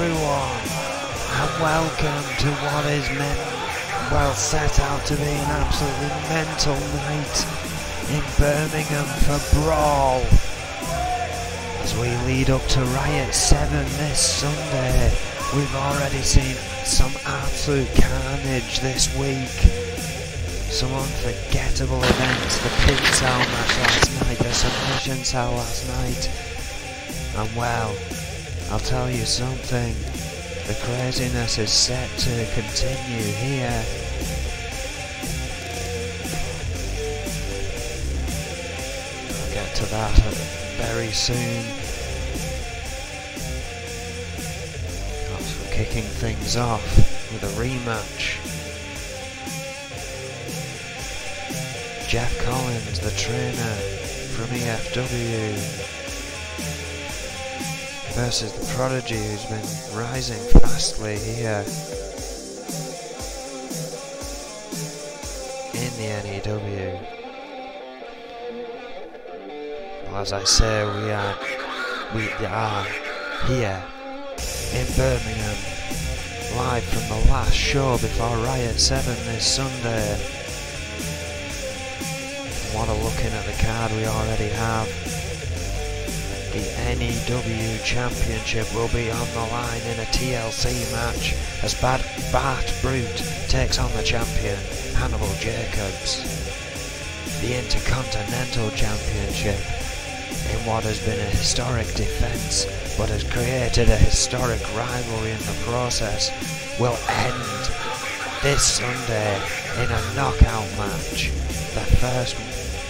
everyone, and welcome to what is set out to be an absolutely mental night in Birmingham for Brawl. As we lead up to Riot 7 this Sunday, we've already seen some absolute carnage this week. Some unforgettable events, the pin cell match last night, the submission cell last night, and well, I'll tell you something, the craziness is set to continue here. I'll get to that very soon. After kicking things off with a rematch. Jeff Collins, the trainer from N.E.W, versus the Prodigy, who's been rising fastly here in the N.E.W. Well, as I say, we are here in Birmingham, live from the last show before Riot 7 this Sunday. What a looking at the card we already have. The N.E.W Championship will be on the line in a TLC match as Bart Brute takes on the champion, Hannibal Jacobs. The Intercontinental Championship, in what has been a historic defence but has created a historic rivalry in the process, will end this Sunday in a knockout match. The first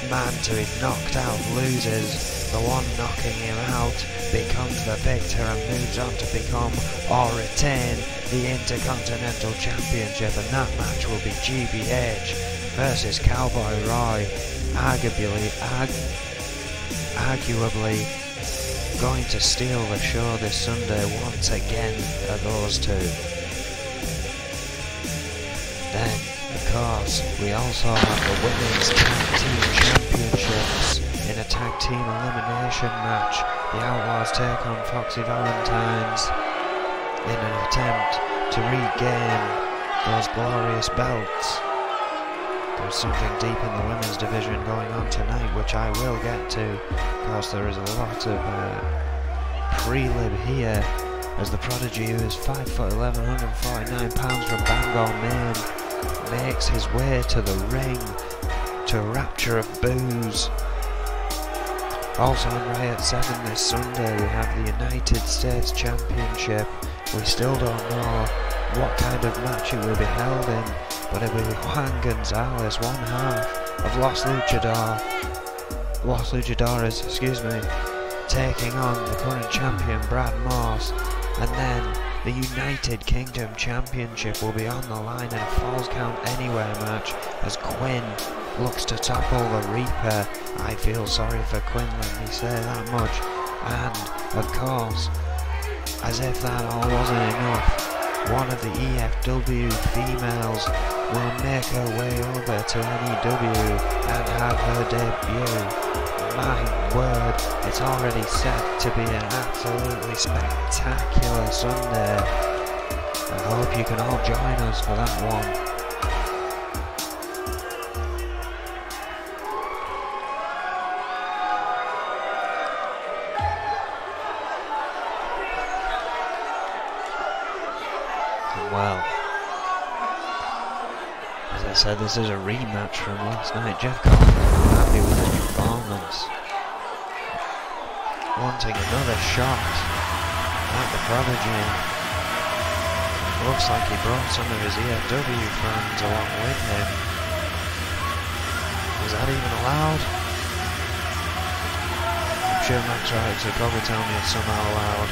man to be knocked out loses, the one knocking him out becomes the victor and moves on to become or retain the Intercontinental Championship, and that match will be GBH versus Cowboy Roy, arguably going to steal the show this Sunday once again are those two. Then, of course, we also have the Women's Tag Team Championships in a Tag Team Elimination match. The Outlaws take on Foxy Valentines in an attempt to regain those glorious belts. There's something deep in the women's division going on tonight, which I will get to, because there is a lot of prelim here, as the Prodigy, who is 5'11", 149 pounds from Bangor, Maine, makes his way to the ring to a rapture of boos. Also on Riot 7 this Sunday we have the United States Championship. We still don't know what kind of match it will be held in, but it will be Juan Gonzalez, one half of Los Luchadores, taking on the current champion Brad Morse, and then the United Kingdom Championship will be on the line in a Falls Count Anywhere match as Quinn looks to topple the Reaper. I feel sorry for Quinn, let me say that much. And, of course, as if that all wasn't enough, one of the EFW females will make her way over to N.E.W and have her debut. My word, it's already set to be an absolutely spectacular Sunday. I hope you can all join us for that one. And well, as I said, this is a rematch from last night. Jeff Collins was happy with his performance, wanting another shot at the Prodigy. Looks like he brought some of his EFW friends along with him. Is that even allowed? I'm sure Max Wright would probably tell me it's somehow allowed.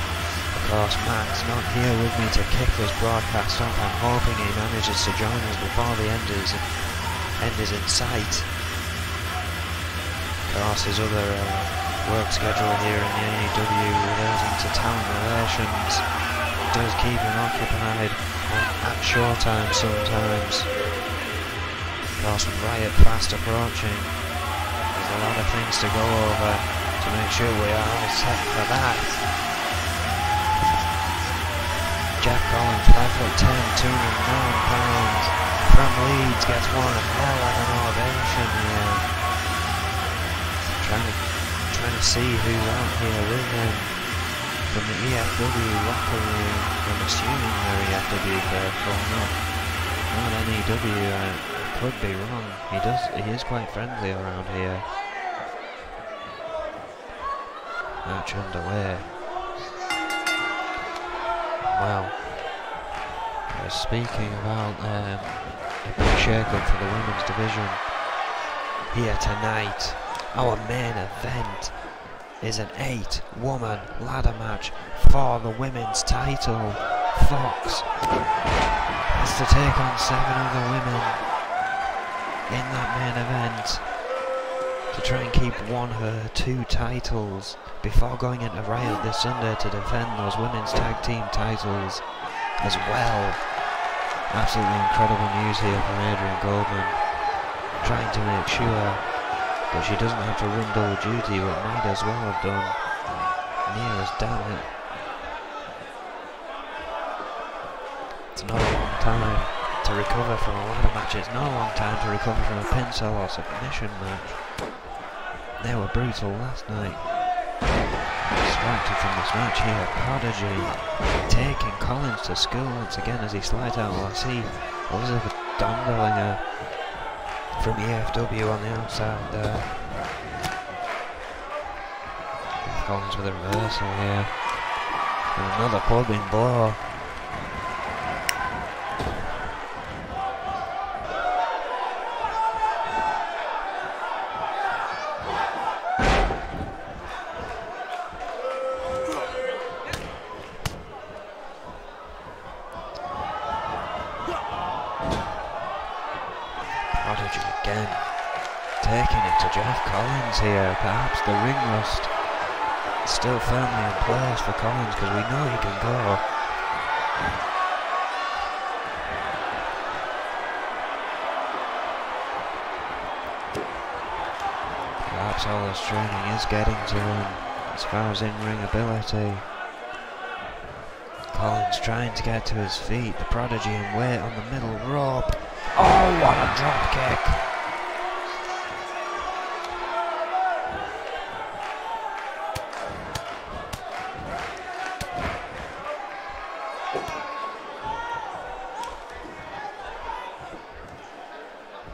Of course, Max not here with me to kick this broadcast off. I'm hoping he manages to join us before the end is in sight. Of course, his other work schedule here in the N.E.W relating to talent relations does keep him occupied at showtime sometimes. Of course, with Riot fast approaching, there's a lot of things to go over to make sure we are all set for that. Jeff Collins, 5'10", 209 pounds, from Leeds, gets one hell of an ovation here. Trying to see who's out here with him from the EFW locker room. I'm assuming they're EFW faithful, not N.E.W. Could be wrong. He is quite friendly around here. Match underway. Well, speaking about a big shake-up for the women's division here tonight, our main event is an 8-woman ladder match for the women's title. Fox has to take on 7 other women in that main event to try and keep one of her 2 titles before going into Riot this Sunday to defend those women's tag team titles as well. Absolutely incredible news here from Adrian Goldman, trying to make sure that she doesn't have to run double duty, but might as well have done. Near as damn it. It's not a long time to recover from a ladder match. It's not a long time to recover from a pincer or submission match. They were brutal last night. Distracted from this match here, Prodigy taking Collins to school once again as he slides out. Well, I see Elizabeth Dondelinger from EFW on the outside there. Collins with a reversal here. And another clubbing blow. Prodigy again, taking it to Jeff Collins here. Perhaps the ring rust is still firmly in place for Collins, because we know he can go. Perhaps all this training is getting to him as far as in-ring ability. Collins trying to get to his feet. The Prodigy in weight on the middle rope. Oh, what a drop kick!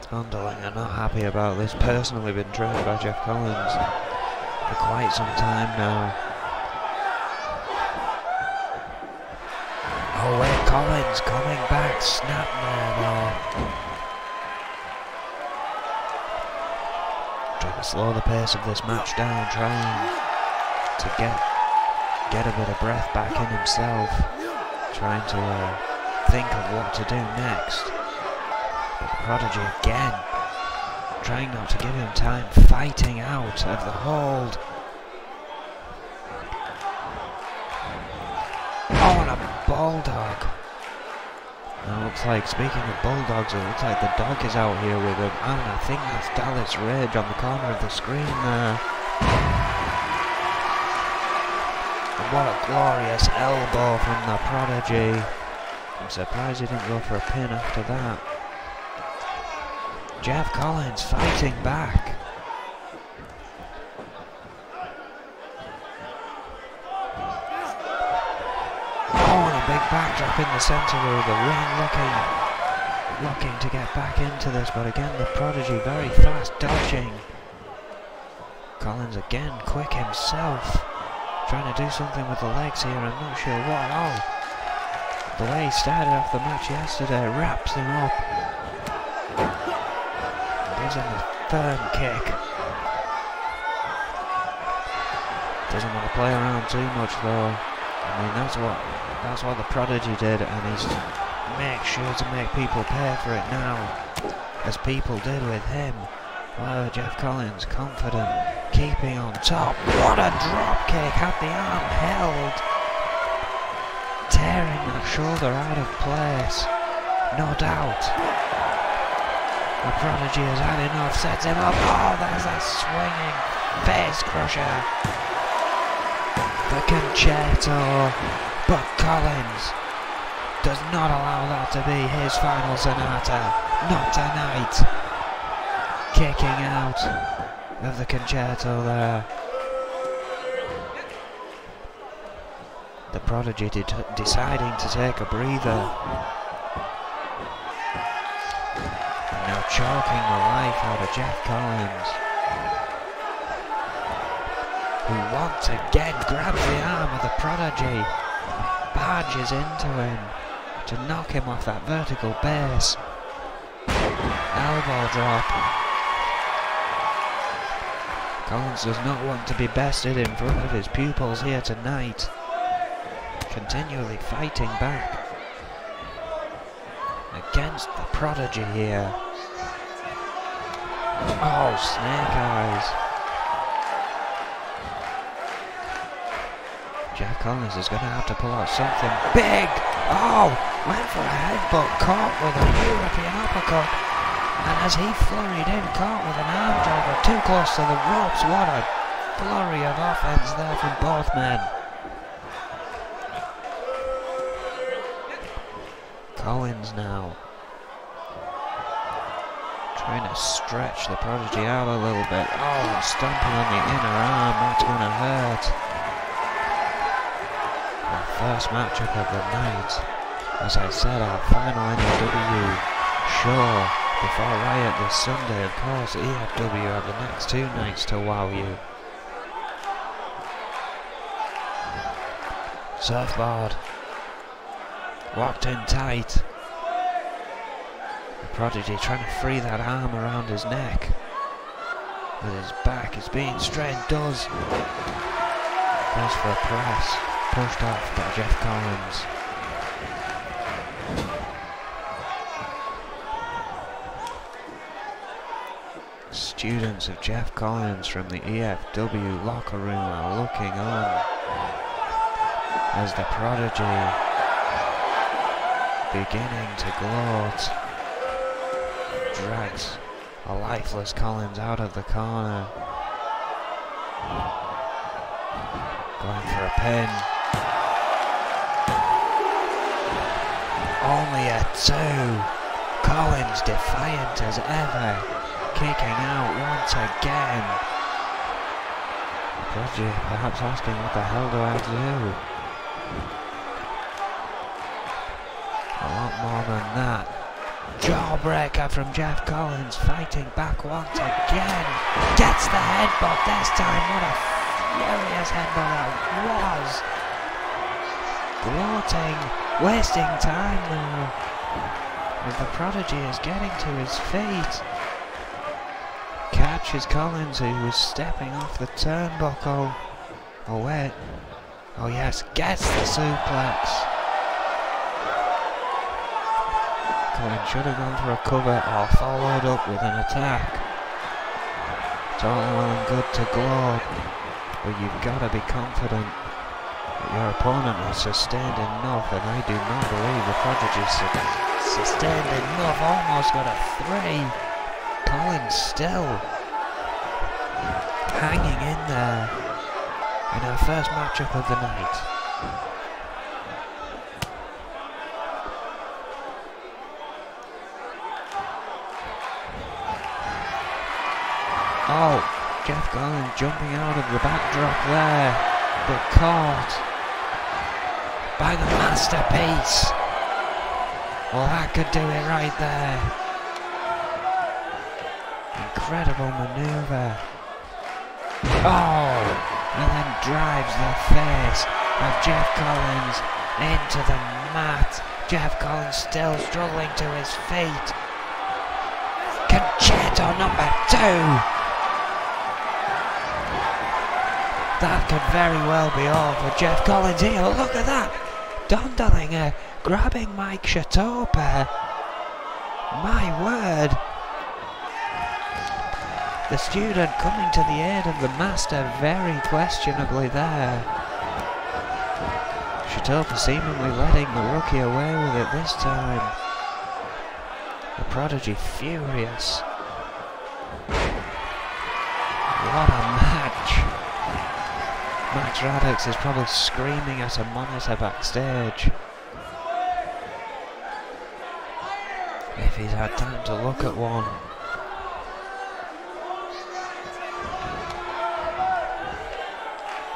Underlinger not happy about this. Personally been trained by Jeff Collins for quite some time now. Oh wait, Collins coming back, snap there. Trying to slow the pace of this match down, trying to get a bit of breath back in himself, trying to think of what to do next. But the Prodigy again, trying not to give him time, fighting out of the hold. Oh, and a bulldog. Now it looks like, speaking of bulldogs, it looks like the dog is out here with him, and I think that's Dallas Rage on the corner of the screen there. And what a glorious elbow from the Prodigy. I'm surprised he didn't go for a pin after that. Jeff Collins fighting back. Big backdrop in the centre of the ring, looking to get back into this, but again the Prodigy very fast dodging. Collins again quick himself, trying to do something with the legs here. I'm not sure what. Oh, the way he started off the match yesterday, wraps him up, gives him a firm kick. Doesn't want to play around too much though. I mean, that's what the Prodigy did, and he's makes sure to make people pay for it now, as people did with him. Oh, Jeff Collins, confident, keeping on top. What a drop kick! Had the arm held, tearing that shoulder out of place. No doubt. The Prodigy has had enough. Sets him up. Oh, there's a swinging face crusher. The concerto, but Collins does not allow that to be his final sonata. Not tonight. Kicking out of the concerto there. The Prodigy deciding to take a breather. And now choking the life out of Jeff Collins, who once again grabs the arm of the Prodigy, barges into him to knock him off that vertical base. Elbow drop. Collins does not want to be bested in front of his pupils here tonight. Continually fighting back against the Prodigy here. Oh, snake eyes. Jeff Collins is going to have to pull out something big. Oh, went for a headbutt, caught with a European uppercut. And as he flurried in, caught with an arm dragger too close to the ropes. What a flurry of offense there from both men. Collins now trying to stretch the Prodigy out a little bit. Oh, stomping on the inner arm, that's going to hurt. Our first matchup of the night. As I said, our final N.E.W. show before Riot this Sunday. Of course, E.F.W. have the next 2 nights to wow you. Surfboard. Locked in tight. The Prodigy trying to free that arm around his neck. With his back is being strained. Goes for a press. Pushed off by Jeff Collins. Students of Jeff Collins from the E.F.W. locker room are looking on as the Prodigy beginning to gloat, drags a lifeless Collins out of the corner, going for a pin. Only a 2. Collins defiant as ever, kicking out once again. Prodigy perhaps asking, what the hell do I do? A lot more than that. Jawbreaker from Jeff Collins, fighting back once again. Gets the headbutt this time. What a furious headbutt that was. Gloating, wasting time now. As the Prodigy is getting to his feet. Catches Collins, who was stepping off the turnbuckle. Oh wait. Oh yes, gets the suplex. Collins should have gone for a cover or followed up with an attack. It's all well and good to gloat, but you've got to be confident that your opponent has sustained enough, and I do not believe the Prodigy sustained enough. Almost got a 3. Collins still hanging in there in our first matchup of the night. Oh, Jeff Collins jumping out of the backdrop there, but caught by the masterpiece. Well, that could do it right there. Incredible maneuver. Oh, and then drives the face of Jeff Collins into the mat. Jeff Collins still struggling to his feet. Concerto number 2. That could very well be all for Jeff Collins here. Look at that! Dondalinger grabbing Mike Shatopa. My word! The student coming to the aid of the master very questionably there. Shatopa seemingly letting the rookie away with it this time. The Prodigy furious. What a match! Max Radix is probably screaming at a monitor backstage. if he's had time to look at one.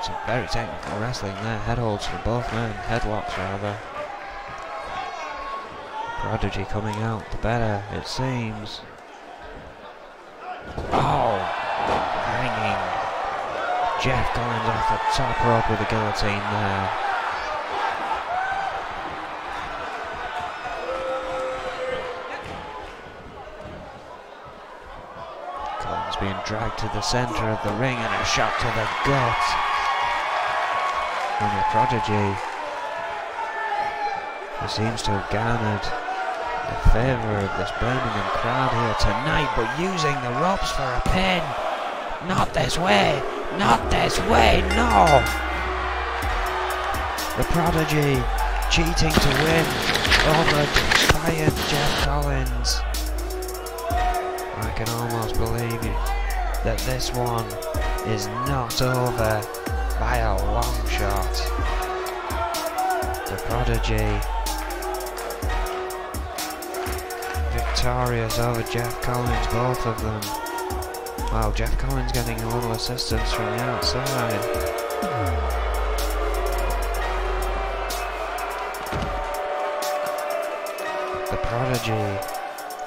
Some very technical wrestling there. Head holds for both men. Headlocks rather. Prodigy coming out the better, it seems. Oh! Hanging. Jeff Collins off the top rope with a guillotine there. Collins being dragged to the centre of the ring and a shot to the gut from the Prodigy, who seems to have garnered the favour of this Birmingham crowd here tonight, but using the ropes for a pin. Not this way! Not this way! No! The Prodigy cheating to win over defiant Jeff Collins. I can almost believe that this one is not over by a long shot. The Prodigy victorious over Jeff Collins, both of them. Wow, Jeff Collins getting a little assistance from the outside. The Prodigy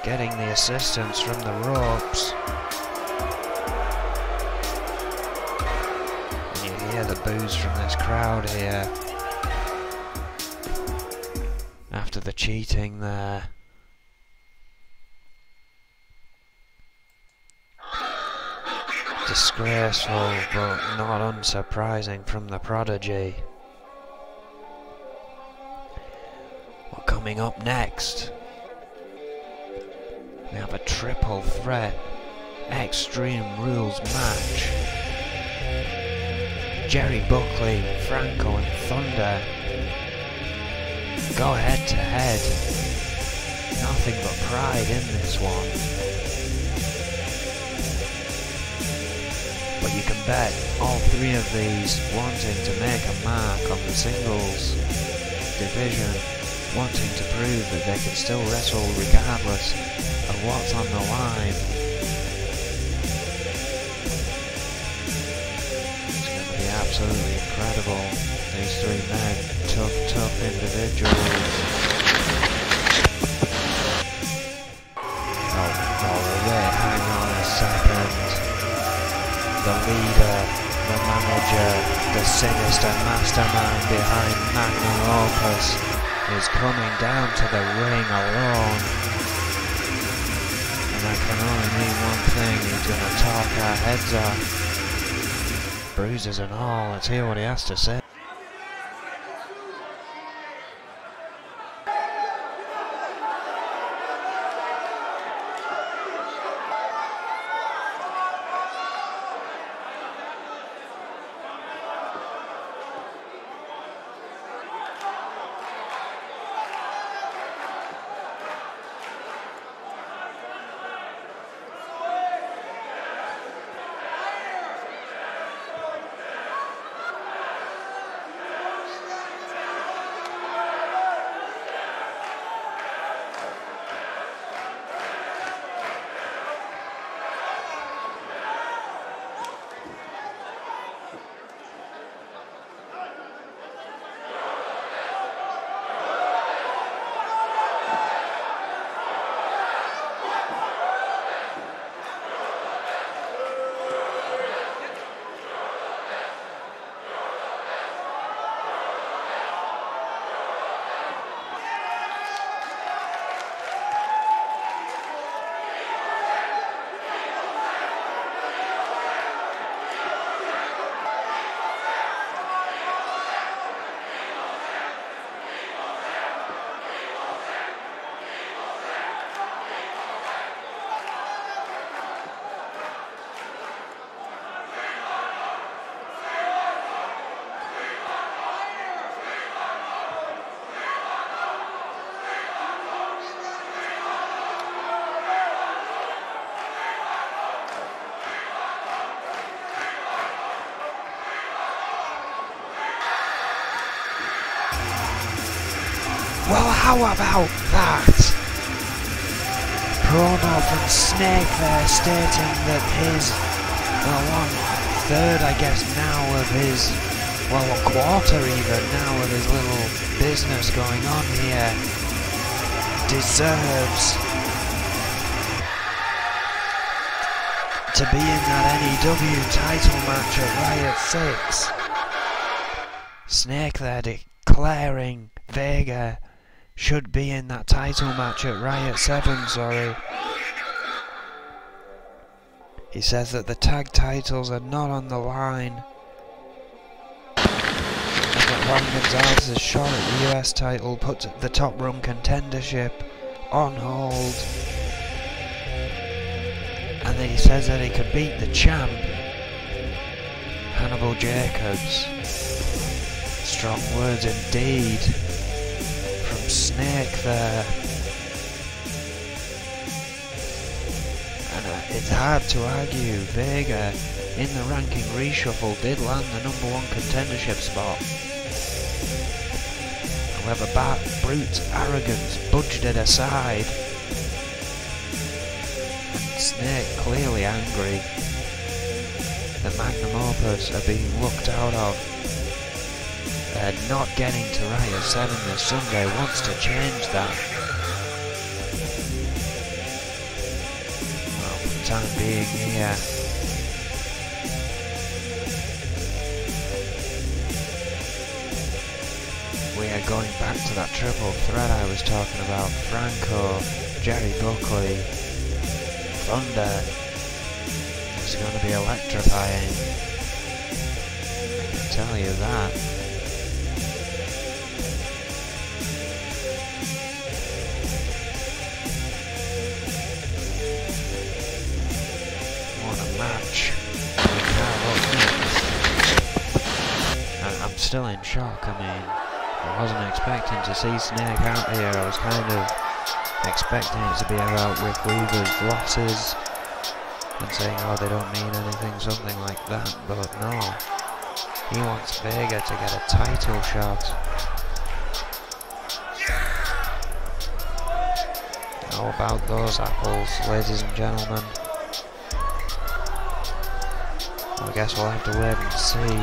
getting the assistance from the ropes. And you hear the boos from this crowd here after the cheating there. Disgraceful, but not unsurprising from the Prodigy. Well, coming up next, we have a triple threat Extreme Rules match. Jerry Buckley, Franco and Thunder go head to head. Nothing but pride in this one. But you can bet all three of these wanting to make a mark on the singles division, wanting to prove that they can still wrestle regardless of what's on the line. It's going to be absolutely incredible. These three men, tough individuals. Oh, wait, hang on a second. The leader, the manager, the sinister mastermind behind Magnum Opus is coming down to the ring alone. And I can only mean one thing, he's going to talk our heads off. Bruises and all, let's hear what he has to say. Well, how about that? Dragunov and Snake there stating that his, well, 1/3 I guess now of his, well, 1/4 even now of his little business going on here deserves to be in that N.E.W title match at Riot 6. Snake there declaring Vega should be in that title match at Riot 7, sorry. He says that the tag titles are not on the line. And that Juan Gonzalez's shot at the US title puts the top run contendership on hold. And then he says that he could beat the champ, Hannibal Jacobs. Strong words indeed from Snake there. And it's hard to argue, Vega in the ranking reshuffle did land the #1 contendership spot. However, brute arrogance budged it aside. Snake clearly angry. The magnum opus are being looked out of. Not getting to Riot 7 this Sunday wants to change that. Well, for the time being here. We are going back to that triple threat I was talking about. Franco, Jerry Buckley, Thunder. It's going to be electrifying. I can tell you that. What a match. And I'm still in shock. I mean, I wasn't expecting to see Snake out here. I was kind of expecting it to be about Rick Weaver's losses and saying, oh, they don't mean anything, something like that, but no. He wants Vega to get a title shot. How about those apples, ladies and gentlemen? Well, I guess we'll have to wait and see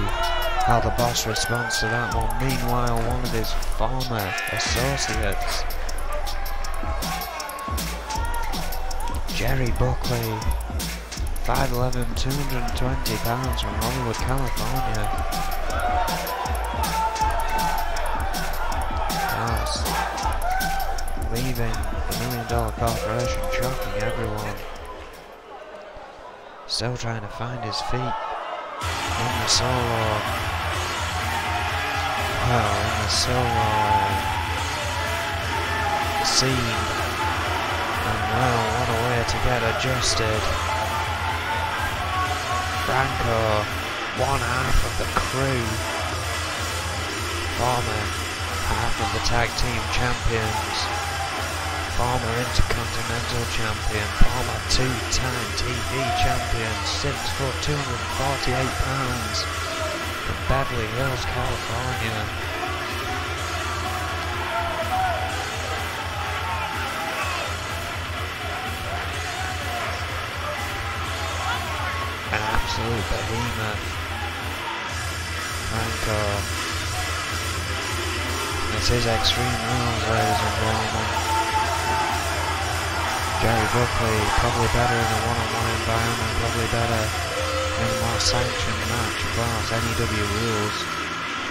how the boss responds to that one. Meanwhile, one of his former associates, Jerry Buckley, 5'11", 220 pounds from Hollywood, California. Yes. Leaving the $1 Million Corporation, shocking everyone. Still trying to find his feet in the solo. Well, in the solo scene. And well, what a way to get adjusted. Franco, one half of the crew, former half of the tag team champions, former Intercontinental champion, former two-time TV champion, 6 foot 248 pounds, from Beverly Hills, California. An absolute behemoth. Franco. This is Extreme Rules, ladies and gentlemen. Jerry Buckley, probably better in a one-on-one environment, probably better in a more sanctioned match. Of course, N.E.W rules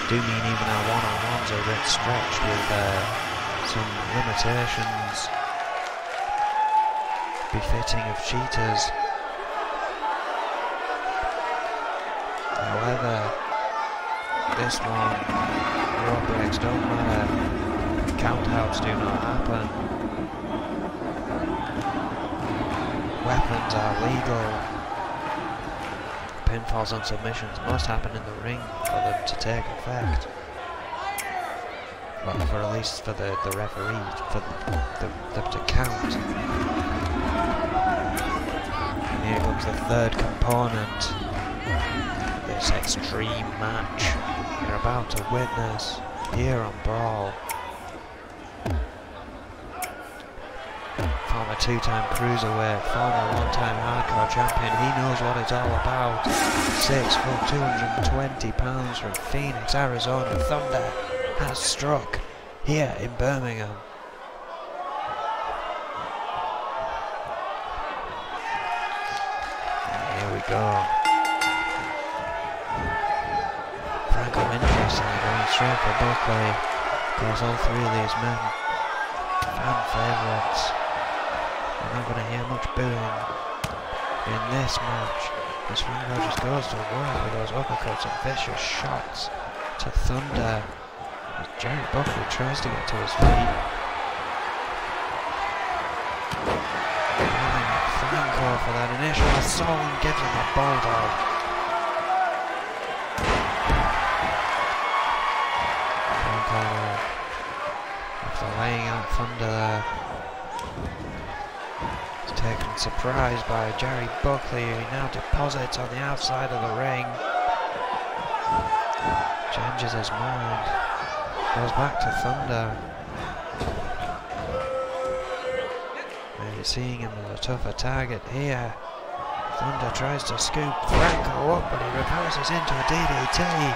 do mean even our one-on-ones are a bit stretched with some limitations befitting of cheaters. However, this one, road breaks don't matter, countouts do not happen, weapons are legal, pinfalls and submissions must happen in the ring for them to take effect. Well, for at least for the referee, for them to count. And here comes the third component. This extreme match you're about to witness here on Brawl. former two-time cruiserweight, former one-time hardcore champion. He knows what it's all about. 6 foot 220 pounds from Phoenix, Arizona. Thunder has struck here in Birmingham. And here we go. Franco interestingly going straight for Buckley. Of course, all three of these men fan favourites. We're not going to hear much booing in this match as Franco just goes to work with those uppercuts and vicious shots to Thunder as Jerry Buckley tries to get to his feet. Calling Franco for that initial assault and gives him a bulldog. Franco, after laying out Thunder there, taken surprise by Jerry Buckley, who he now deposits on the outside of the ring. Changes his mind. Goes back to Thunder. Maybe seeing him as a tougher target here. Thunder tries to scoop Franco up, but he reverses into a DDT.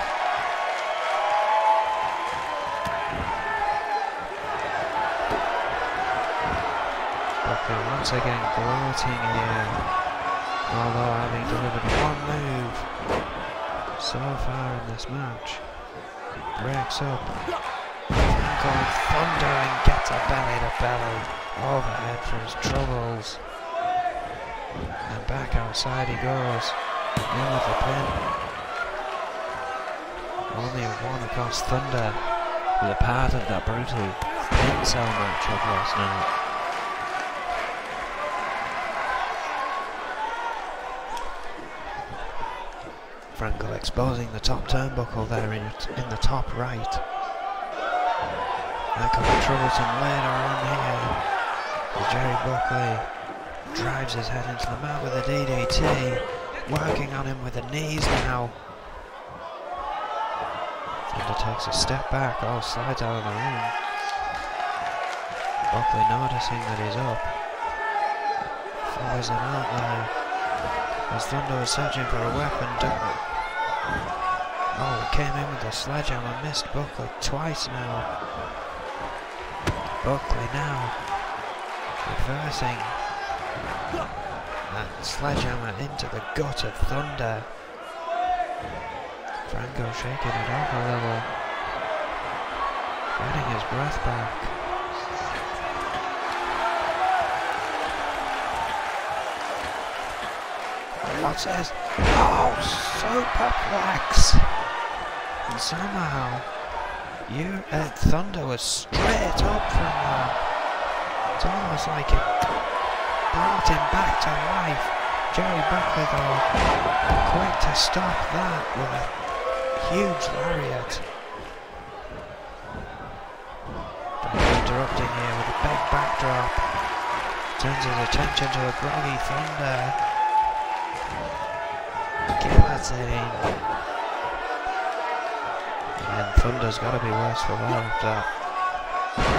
Once again gloating here, although having delivered one move so far in this match. Breaks up, Franco and Thunder, and gets a belly to belly overhead for his troubles, and back outside he goes, in with the pin. Only one across Thunder was a part of that brutal pin cell match of last night. Franco exposing the top turnbuckle there in the top right. That could be troublesome later on here. As Jerry Buckley drives his head into the mat with a DDT, working on him with the knees now. Thunder takes a step back, slides out of the ring. Buckley noticing that he's up. Follows him out there. As Thunder was searching for a weapon, he came in with a sledgehammer, missed Buckley twice now. Buckley now reversing that sledgehammer into the gut of Thunder. Franco shaking it off a little, getting his breath back. What's this? Superplex! And somehow, Thunder was straight up from that. It's almost like it brought him back to life. Jerry Buckley, though, quick to stop that with a huge lariat. Interrupting here with a big backdrop. Turns his attention to a groggy Thunder. Guillotine. And Thunder's got to be worse for wear after that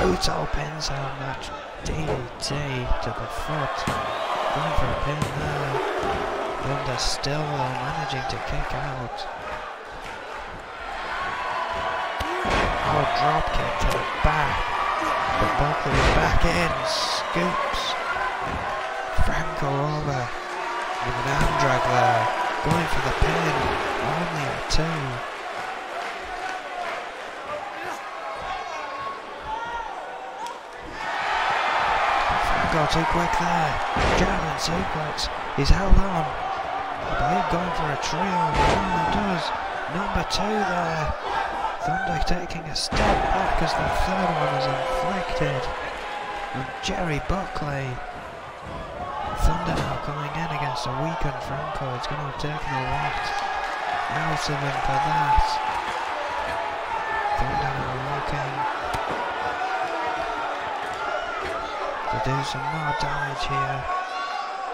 brutal pin cell match. DDT to the foot. Going for a pin there. Thunder still though managing to kick out. Drop kick to the back. But Buckley is back in. Scoops Franco over with an arm drag there. Going for the pin, only a 2. Franco too quick there. German suplex. He's held on. I believe going for a trio. He does. Number 2 there. Thunder taking a step back as the third one is inflicted. And Jerry Buckley. Thunder now coming in against a weakened Franco. It's going to have taken a lot out of him for that. Thunder now looking to do some more damage here.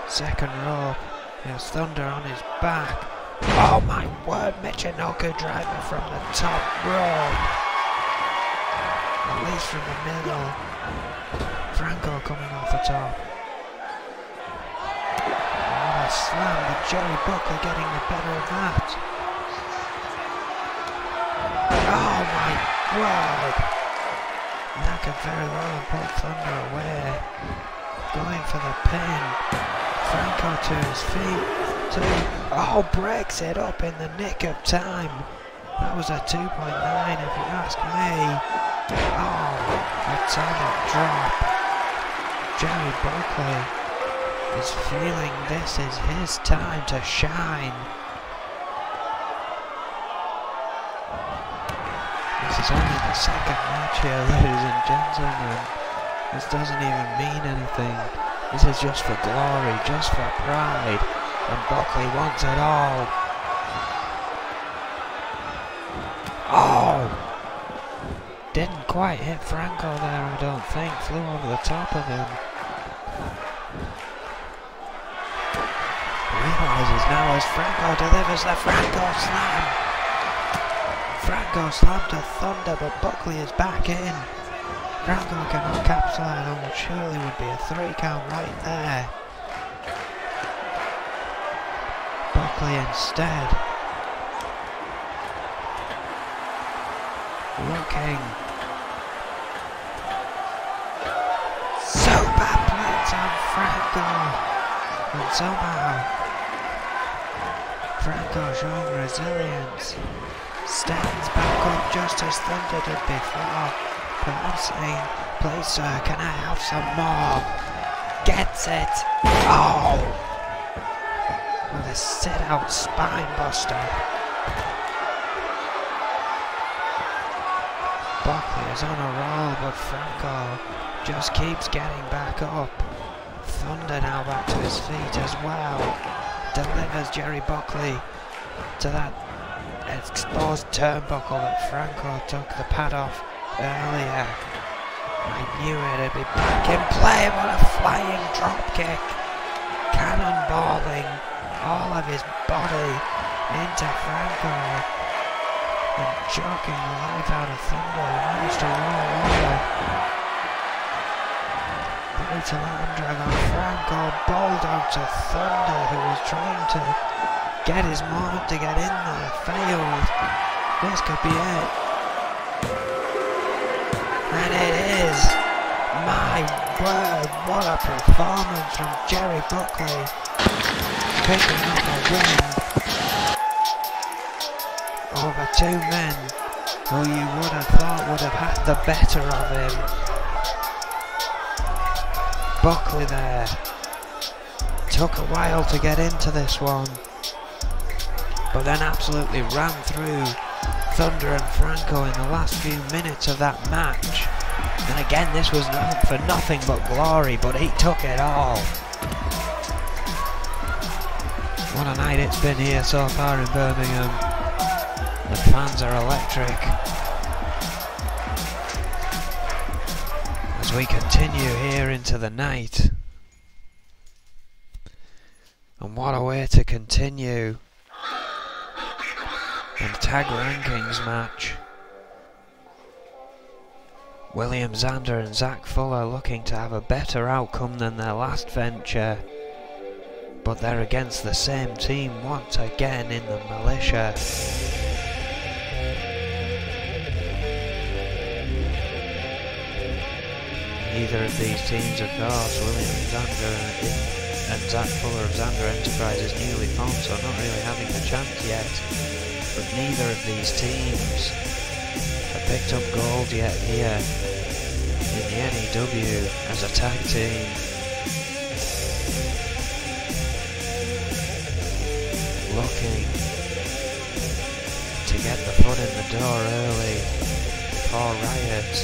Second rope. Here's Thunder on his back. Oh my word, Michinoku driver from the top rope. At least from the middle. Franco coming off the top. slam, but Jerry Buckley getting the better of that. Oh my word! That could very well have put Thunder away. Going for the pin. Franco to his feet. Oh, breaks it up in the nick of time. That was a 2.9 if you ask me. Oh, atomic drop. Jerry Buckley is feeling this is his time to shine. This is only the second match here, ladies and gentlemen. This doesn't even mean anything. This is just for glory, just for pride. And Buckley wants it all. Oh! Didn't quite hit Franco there, I don't think. Flew over the top of him. Realises now as Franco delivers the Franco slam. Franco slam to Thunder, but Buckley is back in. Franco cannot capitalize on what surely would be a 3 count right there. Buckley instead. Looking. Superplex on Franco. And somehow Franco showing resilience. Stands back up just as Thunder did before. Perhaps saying, please sir, can I have some more? Gets it. Oh! With a sit-out spine buster. Buckley is on a roll, but Franco just keeps getting back up. Thunder now back to his feet as well. Delivers Jerry Buckley to that exposed turnbuckle that Franco took the pad off earlier. I knew it'd be back in play. What a flying drop kick. Cannonballing all of his body into Franco and choking the life out of Thunder. He managed to roll over. Brutal arm drag on Franco, bowled out to Thunder, who was trying to get his moment to get in there. Failed. This could be it. And it is. My word, what a performance from Jerry Buckley. Picking up a win over 2 men who you would have thought would have had the better of him. Buckley there. Took a while to get into this one, but then absolutely ran through Thunder and Franco in the last few minutes of that match. And again, this was for nothing but glory, but he took it all. What a night it's been here so far in Birmingham. The fans are electric. As we continue here into the night. And what a way to continue. And tag rankings match. William Zander and Zach Fuller looking to have a better outcome than their last venture. But they're against the same team once again in the militia. Neither of these teams, of course, William Zander and Zach Fuller of Zander Enterprises newly formed, so not really having a chance yet. But neither of these teams have picked up gold yet here in the N.E.W. as a tag team. Looking to get the foot in the door early for Riot.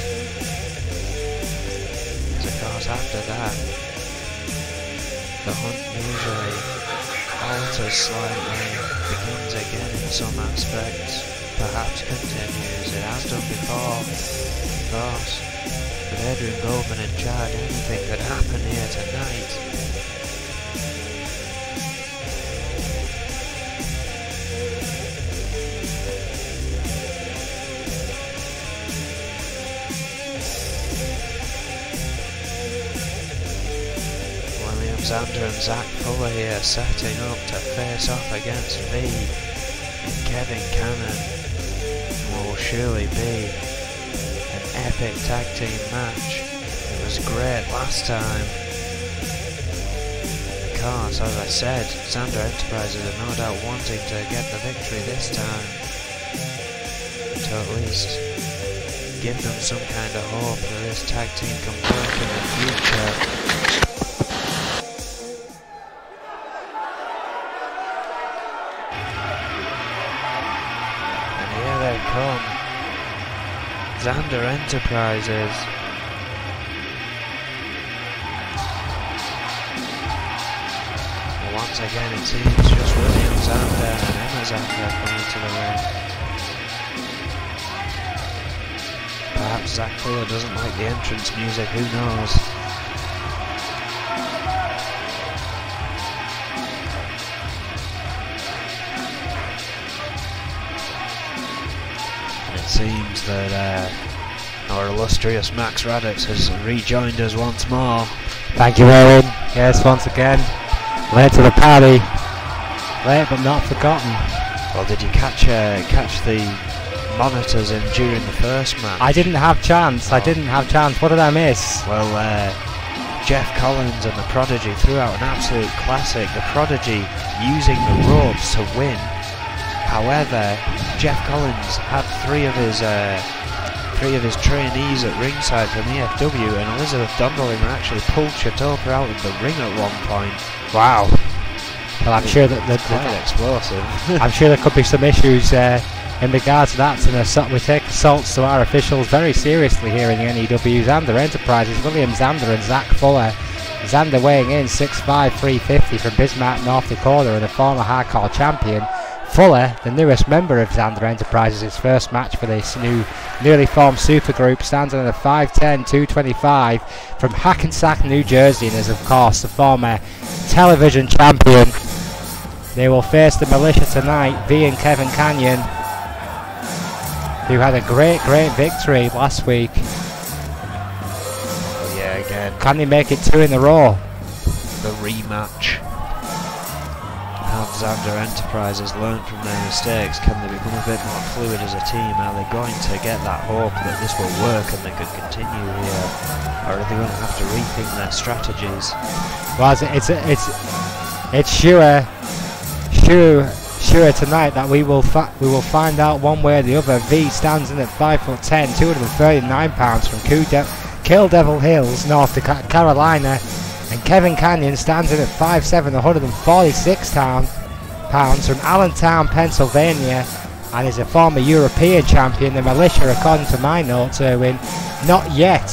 As of course after that, the hunt usually alters slightly, begins again in some aspects, perhaps continues. It has done before, of course. With Adrian Goldman in charge, anything could happen here tonight. Xander and Zach Fuller here setting up to face off against V and Kevin Cannon. Will surely be an epic tag team match. It was great last time. Because, as I said, Xander Enterprises are no doubt wanting to get the victory this time. To at least give them some kind of hope that this tag team can work in the future. And here they come. Xander Enterprises. Once again it seems just William Xander and Emma Xander coming to the ring. Perhaps Zach Fuller doesn't like the entrance music, who knows? And it seems that our illustrious Max Radix has rejoined us once more. Thank you, Owen. Yes, once again. Late to the party. Late but not forgotten. Well, did you catch the monitors in during the first match? I didn't have chance. What did I miss? Well, Jeff Collins and the Prodigy threw out an absolute classic. The Prodigy using the ropes to win. However, Jeff Collins had three of his trainees at ringside from N.E.W, and Elizabeth Dondolin actually pulled Chatopa out of the ring at one point. Wow. Well, I'm sure that quite explosive. I'm sure there could be some issues in regards to that, and we take assaults to our officials very seriously here in the N.E.W. Xander Enterprises. William Xander and Zach Fuller. Xander weighing in 6'5", 350 from Bismarck, North Dakota, and a former hardcore champion. Fuller, the newest member of Xander Enterprises, his first match for this newly formed supergroup, stands at a 5'10", 225 from Hackensack, New Jersey, and is of course the former television champion. They will face the Militia tonight, V and Kevin Canyon, who had a great victory last week. Oh yeah, again. Can they make it 2 in a row? The rematch. Have Xander Enterprises learned from their mistakes? Can they become a bit more fluid as a team? Are they going to get that hope that this will work and they can continue here? Or are they going to have to rethink their strategies? Well, it's sure tonight that we will find out one way or the other. V stands in at 5'10", 239 pounds from Kill Devil Hills, North Carolina, and Kevin Canyon stands in at 5'7", 146 pounds from Allentown, Pennsylvania, and is a former European champion. The Militia, according to my notes, Erwin, not yet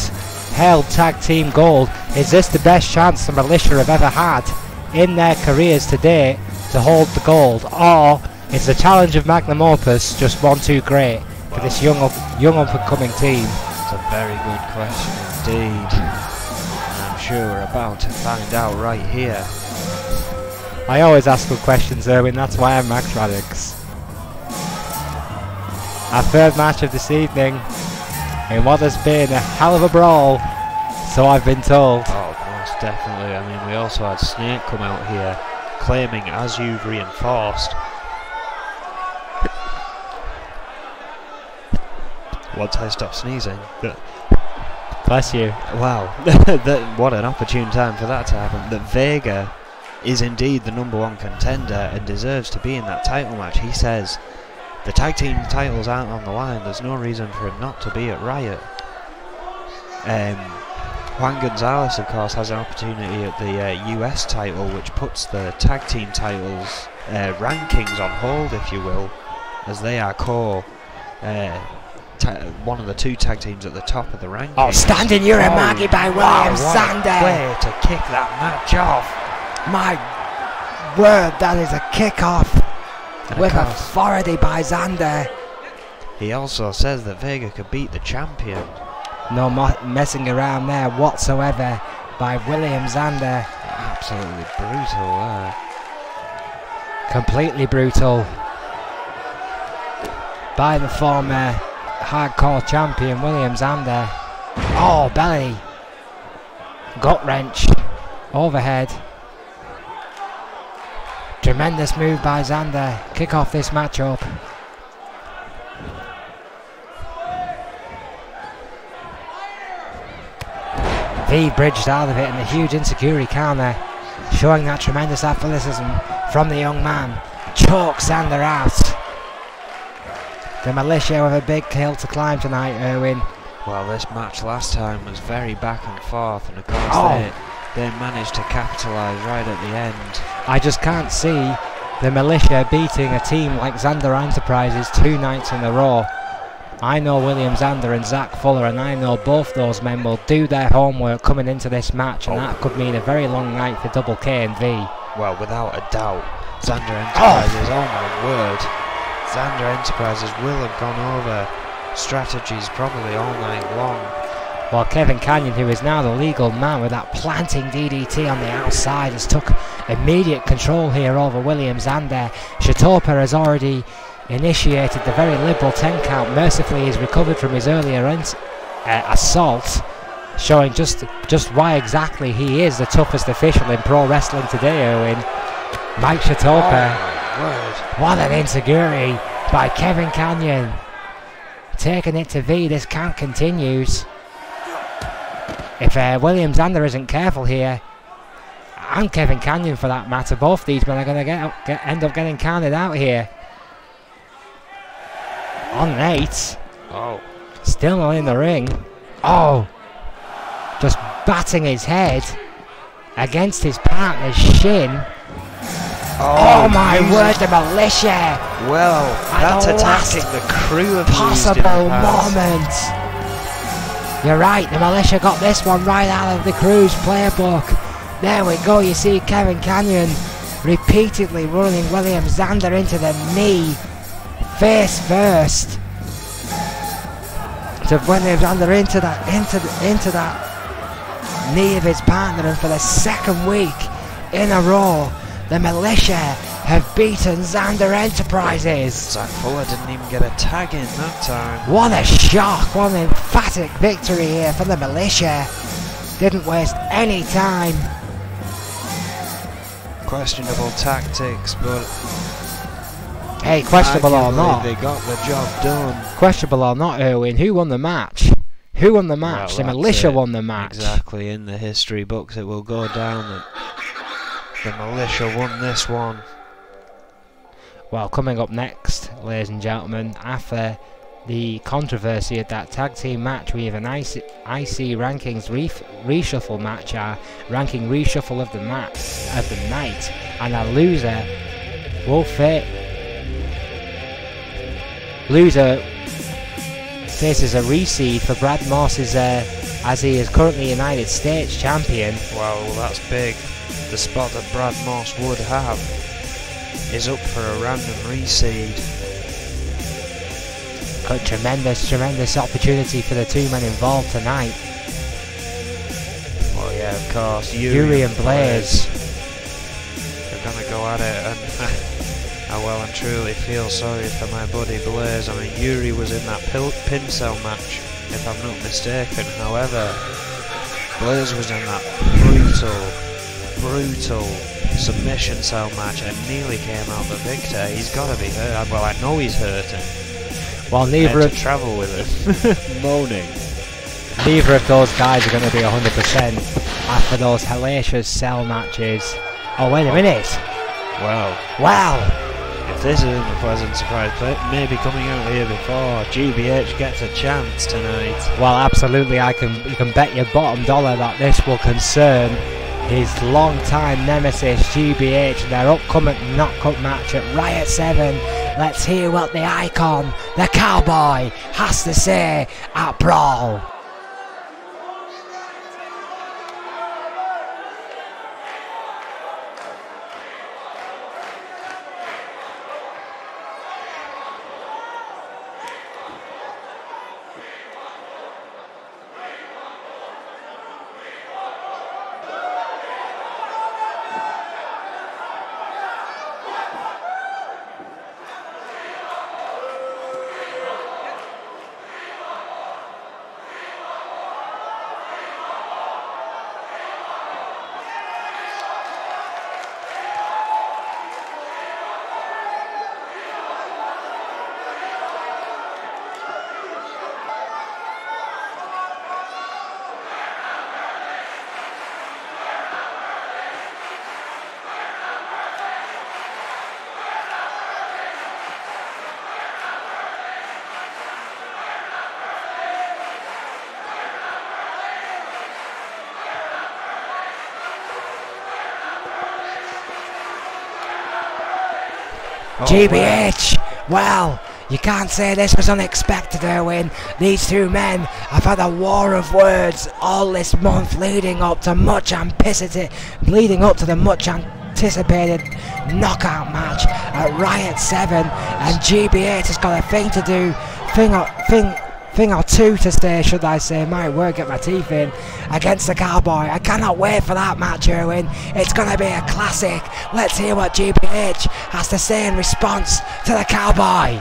held tag team gold. Is this the best chance the Militia have ever had in their careers to date to hold the gold, or is the challenge of Magnum Opus just one too great for this young up and coming team? It's a very good question indeed, and I'm sure we're about to find out right here. I always ask good questions, Erwin, that's why I'm Max Radix. Our third match of this evening in what has been a hell of a brawl, so I've been told. Oh, most definitely. I mean, we also had Snake come out here claiming, as you've reinforced, once I stop sneezing. Bless you. Wow, what an opportune time for that to happen. That Vega is indeed the #1 contender and deserves to be in that title match. He says the tag team titles aren't on the line, there's no reason for him not to be at Riot. Juan Gonzalez, of course, has an opportunity at the US title, which puts the tag team titles rankings on hold, if you will, as they are one of the 2 tag teams at the top of the rankings. Oh, standing Uramagi by William Xander. Way to kick that match off. My word, that is a kick-off with authority by Xander. He also says that Vega could beat the champion. No messing around there whatsoever by William Xander. Absolutely brutal there. Completely brutal by the former hardcore champion William Xander. Oh, belly. Gut wrench. Overhead. Tremendous move by Xander. Kick off this matchup. V bridged out of it and a huge insecurity counter, showing that tremendous athleticism from the young man. Chokes Xander out. The Militia with a big hill to climb tonight, Erwin. Well, this match last time was very back and forth, and of course they managed to capitalise right at the end. I just can't see the Militia beating a team like Xander Enterprises 2 nights in a row. I know William Xander and Zach Fuller, and I know both those men will do their homework coming into this match, and that could mean a very long night for Double K and V. Well, without a doubt, Xander Enterprises, oh my word, Xander Enterprises will have gone over strategies probably all night long. While Kevin Canyon, who is now the legal man with that planting DDT on the outside, has took immediate control here over William Xander. Shatopa has already initiated the very liberal 10 count. Mercifully, he's recovered from his earlier assault, showing just why exactly he is the toughest official in pro wrestling today, Owen. Mike Shatopa. Oh, what an insecurity by Kevin Canyon. Taking it to V, this count continues. If William Xander isn't careful here, and Kevin Canyon for that matter, both these men are going to end up getting counted out here. On Nate. Oh. Still not in the ring. Oh. Just batting his head against his partner's shin. Oh my word, the Militia. Well, that's a tactic the crew have possible used in the past. Moment. You're right, the Militia got this one right out of the crew's playbook. There we go, you see Kevin Canyon repeatedly running William Xander into the knee, face first. To William Xander into that knee of his partner, and for the second week in a row, the Militia have beaten Xander Enterprises. Zach Fuller didn't even get a tag in that time. What a shock, what an emphatic victory here for the Militia. Didn't waste any time. Questionable tactics, but hey, questionable or not, they got the job done. Questionable or not, Erwin, who won the match? Who won the match? Well, the Militia won the match. Exactly, in the history books it will go down that the Militia won this one. Well, coming up next, ladies and gentlemen, after the controversy of that tag team match, we have an IC rankings reshuffle match, our ranking reshuffle of the night, and our loser will faces a reseed for Brad Moss's as he is currently United States champion. Well, that's big. The spot that Brad Moss would have is up for a random reseed. A tremendous opportunity for the two men involved tonight. Well, yeah, of course. Yuri and Blaze. They're going to go at it, and I well and truly feel sorry for my buddy Blaze. I mean, Yuri was in that pin cell match, if I'm not mistaken. However, Blaze was in that brutal submission cell match and nearly came out the victor. He's got to be hurt. Well, I know he's hurting. Well, neither of travel with him, moaning. Neither of those guys are going to be 100% after those hellacious cell matches. Oh, wait a minute. Well, if this isn't a pleasant surprise, maybe coming out here before GBH gets a chance tonight. Well, absolutely. You can bet your bottom dollar that this will concern his long-time nemesis GBH in their upcoming knockout match at Riot 7. Let's hear what the icon, the cowboy, has to say at Brawl. GBH, well, you can't say this was unexpected, Erwin. These two men have had a war of words all this month leading up to the much anticipated knockout match at Riot 7, and GBH has got a thing or two to say, should I say, my word, get my teeth in, against the Cowboy. I cannot wait for that match, Erwin. It's going to be a classic. Let's hear what GBH has to say in response to the Cowboy.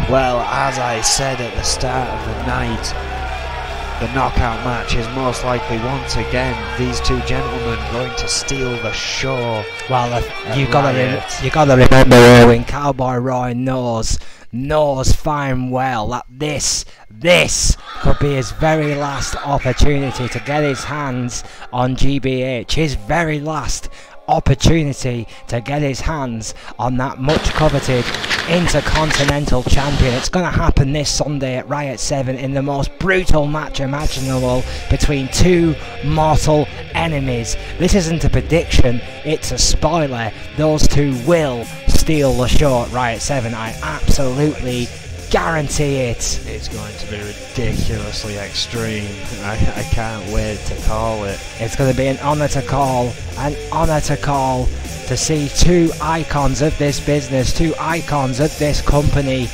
Well, as I said at the start of the night, the knockout match is most likely once again these two gentlemen going to steal the show. Well, you gotta remember, Erwin, Cowboy Roy knows fine well that this could be his very last opportunity to get his hands on GBH, his very last opportunity to get his hands on that much coveted Intercontinental Champion. It's going to happen this Sunday at Riot 7 in the most brutal match imaginable between two mortal enemies. This isn't a prediction, it's a spoiler. Those two will steal the show at Riot 7. I absolutely guarantee it. It's going to be ridiculously extreme. I can't wait to call it. It's going to be an honour to call to see two icons of this business, two icons of this company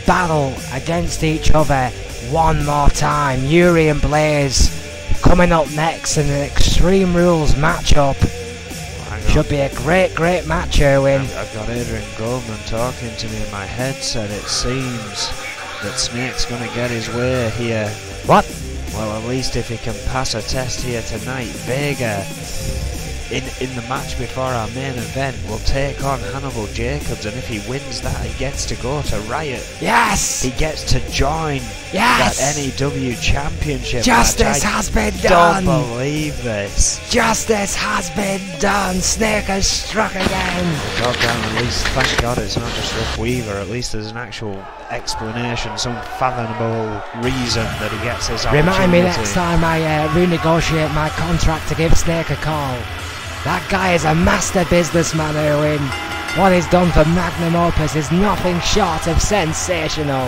battle against each other one more time. Yuri and Blaze coming up next in an Extreme Rules matchup. I hang on. Should be a great match, Erwin. I've got Adrian Goldman talking to me in my headset. It seems that Snake's going to get his way here. What? Well, at least if he can pass a test here tonight, Vega, in the match before our main event, will take on Hannibal Jacobs, and if he wins that, he gets to go to Riot. Yes! He gets to join Yes! that N.E.W. championship Justice match. has been done! Don't believe this. Justice has been done! Snake has struck again! Goddamn, at least, thank God it's not just Rick Weaver, at least there's an actual explanation, some fathomable reason that he gets this opportunity. Remind me next time I renegotiate my contract to give Snake a call. That guy is a master businessman, Erwin. What he's done for Magnum Opus is nothing short of sensational.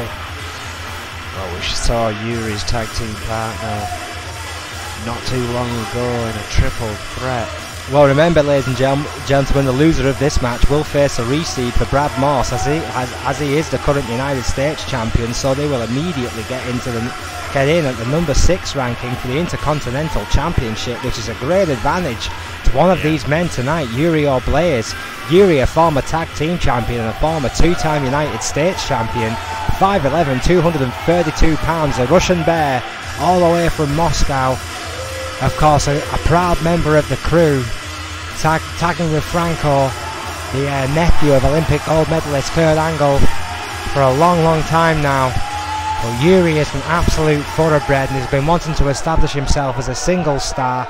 Well, we saw Yuri's tag team partner not too long ago in a triple threat. Well, remember, ladies and gentlemen, the loser of this match will face a reseed for Brad Morse, as he is the current United States champion. So they will immediately get in at the number 6 ranking for the Intercontinental Championship, which is a great advantage to one of these men tonight, Yuri or Blaze. Yuri, a former tag team champion and a former 2-time United States champion, 5'11", 232 pounds, a Russian bear, all the way from Moscow. Of course, a proud member of the crew, tagging with Franco, the nephew of Olympic gold medalist Kurt Angle, for a long time now. Well, Yuri is an absolute thoroughbred and has been wanting to establish himself as a single star,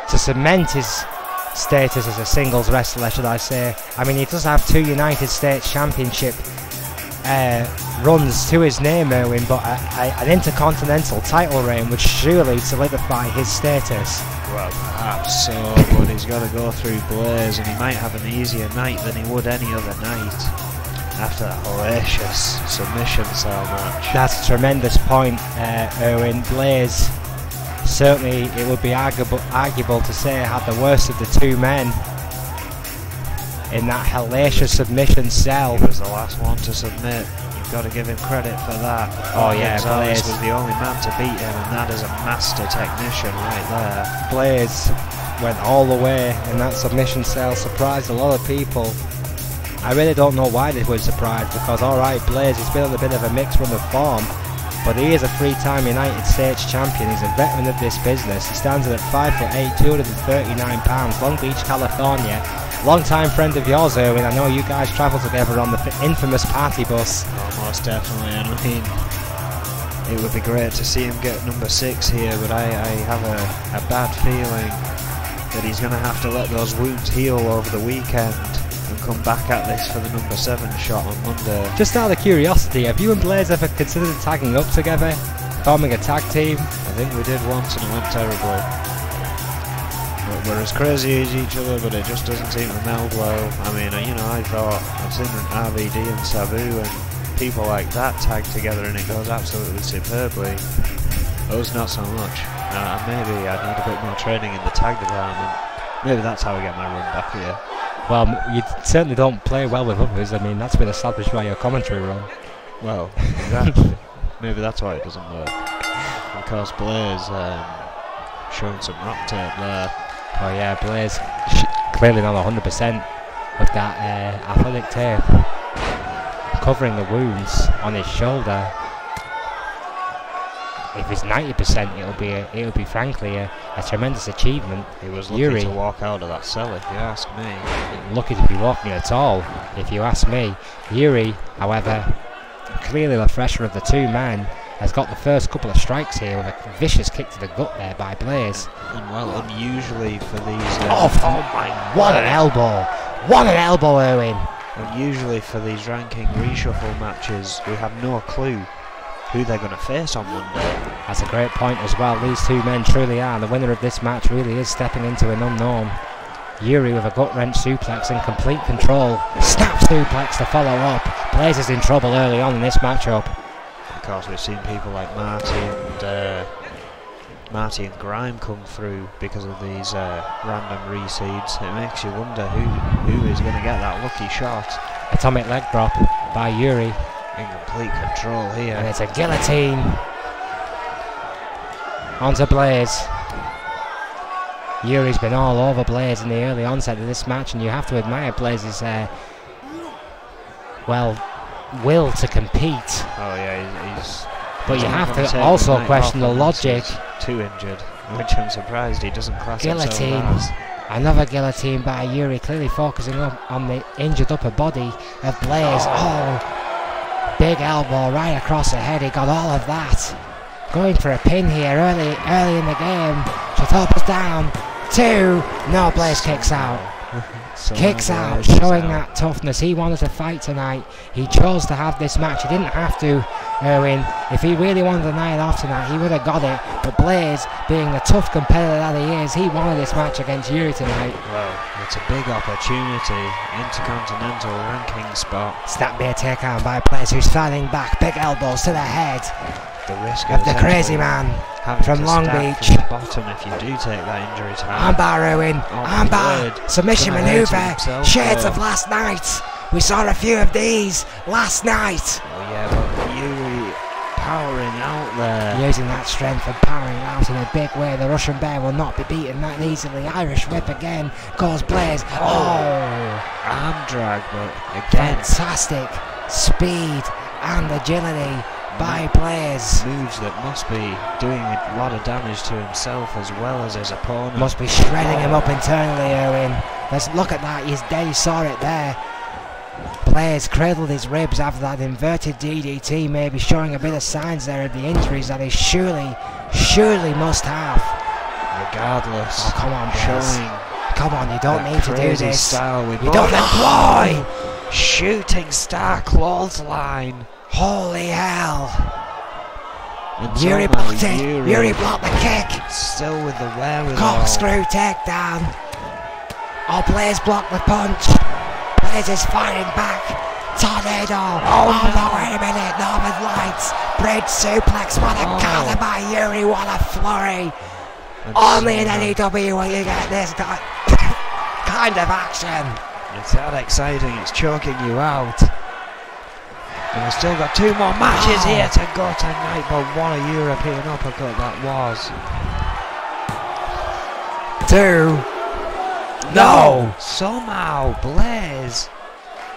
to cement his status as a singles wrestler, should I say. I mean, he does have 2 United States Championship runs to his name, Erwin, but an Intercontinental title reign would surely solidify his status. Well, perhaps so, but he's got to go through Blaze, and he might have an easier night than he would any other night after that hellacious submission cell match. That's a tremendous point, Erwin. Blaze, certainly it would be arguable to say, had the worst of the 2 men in that hellacious submission cell. He was the last one to submit. You've got to give him credit for that. Oh yeah, Blaze Blaze was the only man to beat him, and that is a master technician right there. Blaze went all the way in that submission cell, surprised a lot of people. I really don't know why they were surprised, because alright, Blaze has been on a bit of a mixed run of form, but he is a 3-time United States champion. He's a veteran of this business. He stands at 5'8", 239 pounds, Long Beach, California. Long-time friend of yours, Erwin. I know you guys travel together on the infamous party bus. Oh, most definitely. And I mean, it would be great to see him get number 6 here, but I have a bad feeling that he's going to have to let those wounds heal over the weekend and come back at this for the number 7 shot on Monday. Just out of curiosity, have you and Blaze ever considered tagging up together, forming a tag team? I think we did once and it went terribly. We're as crazy as each other, but it just doesn't seem to meld well. I mean, you know, I thought I've seen RVD and Sabu and people like that tag together and it goes absolutely superbly. Those not so much. Maybe I need a bit more training in the tag department. Maybe that's how I get my run back here. Well, you certainly don't play well with others. I mean, that's been established by your commentary run. Well, exactly. Maybe that's why it doesn't work. Because Blaze showing some rock tape there. Oh yeah, Blaze clearly not 100% with that athletic tape, covering the wounds on his shoulder. If it's 90%, it'll be frankly a tremendous achievement. He was lucky Yuri, to walk out of that cell, if you ask me. Lucky to be walking at all, if you ask me. Yuri, however, clearly the fresher of the 2 men, has got the first couple of strikes here with a vicious kick to the gut there by Blaze. And well, unusually for these... oh my, what an elbow! What an elbow, Erwin! Unusually for these ranking reshuffle matches, we have no clue who they're going to face on Monday. That's a great point as well. These 2 men truly are. The winner of this match really is stepping into an unknown. Yuri with a gut-wrench suplex in complete control. Snap suplex to follow up. Blaze is in trouble early on in this matchup. Of course, we've seen people like Marty and Grime come through because of these random reseeds. It makes you wonder who is going to get that lucky shot. Atomic leg drop by Yuri. In complete control here. And it's a guillotine onto Blaze. Yuri's been all over Blaze in the early onset of this match, and you have to admire Blaze's will to compete. Oh yeah, he's but you have to also question the logic. Too injured, which I'm surprised he doesn't class Guillotine. himself as. Another guillotine by Yuri, clearly focusing on the injured upper body of Blaze. Oh, big elbow right across the head. He got all of that. Going for a pin here early in the game. Chatopa's down. 2. No, Blaze kicks out. Kicks out, showing that toughness. He wanted to fight tonight. He chose to have this match. He didn't have to, Erwin. If he really wanted the night off tonight, he would have got it. But Blaze, being the tough competitor that he is, he wanted this match against Yuri tonight. Well, it's a big opportunity. Intercontinental ranking spot. Snapmare takedown by Blaze, who's standing back. Big elbows to the head. The risk of the crazy man from Long Beach. From the bottom if you do take that injury time. Armbar, Erwin. Armbar. Submission maneuver. Shades of last night. We saw a few of these last night. Oh yeah, but Yuri powering out there. Using that strength and powering out in a big way. The Russian Bear will not be beaten that easily. Irish Whip again. Goes Blaze. Oh. Arm drag, but again. Fantastic speed and agility by Blaze. Moves that must be doing a lot of damage to himself as well as his opponent. Must be shredding him up internally, Erwin. Let's look at that. He's dead. He saw it there. Blaze cradled his ribs after that inverted DDT, maybe showing a bit of signs there of the injuries that he surely must have. Regardless. Oh, come on, Blaze. Showing. Come on, you don't need to do this. Style with you don't employ. Shooting star clothesline. Holy hell. Yuri blocked it. Yuri blocked the kick. Still with the wherewithal. Corkscrew takedown. Oh, Blaze blocked the punch. Blaze is firing back. Tornado. Oh no, wait a minute. Northern Lights. Bridge suplex. What a counter by Yuri. What a flurry. Only in N.E.W. will you get this kind of action. It's that exciting. It's choking you out. And we've still got 2 more matches here to go tonight, but what a European uppercut that was. 2. No! Somehow, Blaze,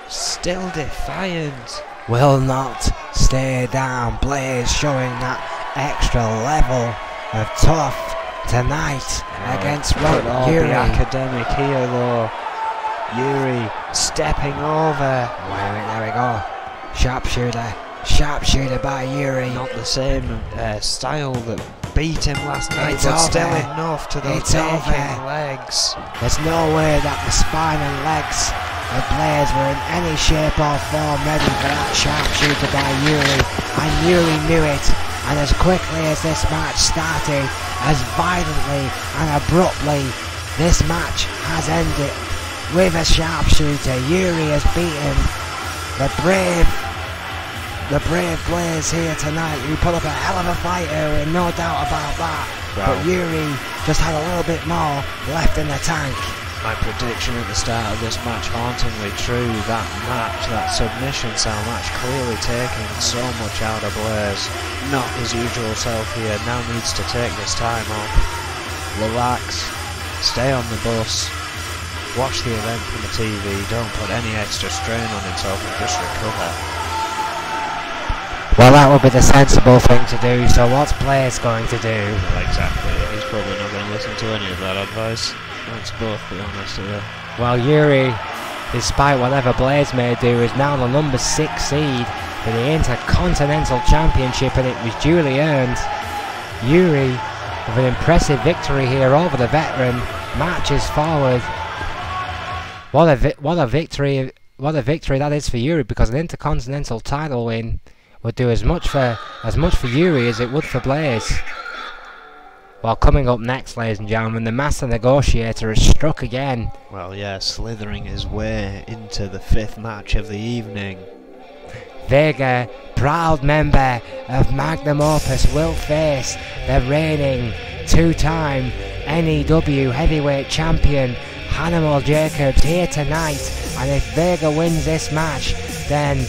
still defiant. Will not stay down. Blaze showing that extra level of tough tonight against Yuri. The academic here though. Yuri stepping over. Wait, there we go. Sharpshooter by Yuri. Not the same style that beat him last night, but still enough to the taking legs. There's no way that the spine and legs of Blaze were in any shape or form ready for that sharpshooter by Yuri, and Yuri knew it. And as quickly as this match started, as violently and abruptly, this match has ended with a sharpshooter. Yuri has beaten the brave Blaze here tonight, who put up a hell of a fight, Erwin, no doubt about that. Wow. But Yuri just had a little bit more left in the tank. My prediction at the start of this match, hauntingly true. That match, that submission style match, clearly taking so much out of Blaze. Not his usual self here, now needs to take this time off. Relax, stay on the bus, watch the event from the TV, don't put any extra strain on himself and just recover. Well, that would be the sensible thing to do, so what's Blaze going to do? Well, exactly, he's probably not going to listen to any of that advice. Let's both be honest here. Well, Yuri, despite whatever Blaze may do, is now the number 6 seed for the Intercontinental Championship, and it was duly earned. Yuri with an impressive victory here over the veteran, marches forward. What a victory that is for Yuri, because an Intercontinental title win would do as much for Yuri as it would for Blaze. Well, coming up next, ladies and gentlemen, the Master Negotiator has struck again. Well, yeah, slithering his way into the 5th match of the evening. Vega, proud member of Magnum Opus, will face the reigning 2-time N.E.W. heavyweight champion Hannibal Jacobs here tonight. And if Vega wins this match, then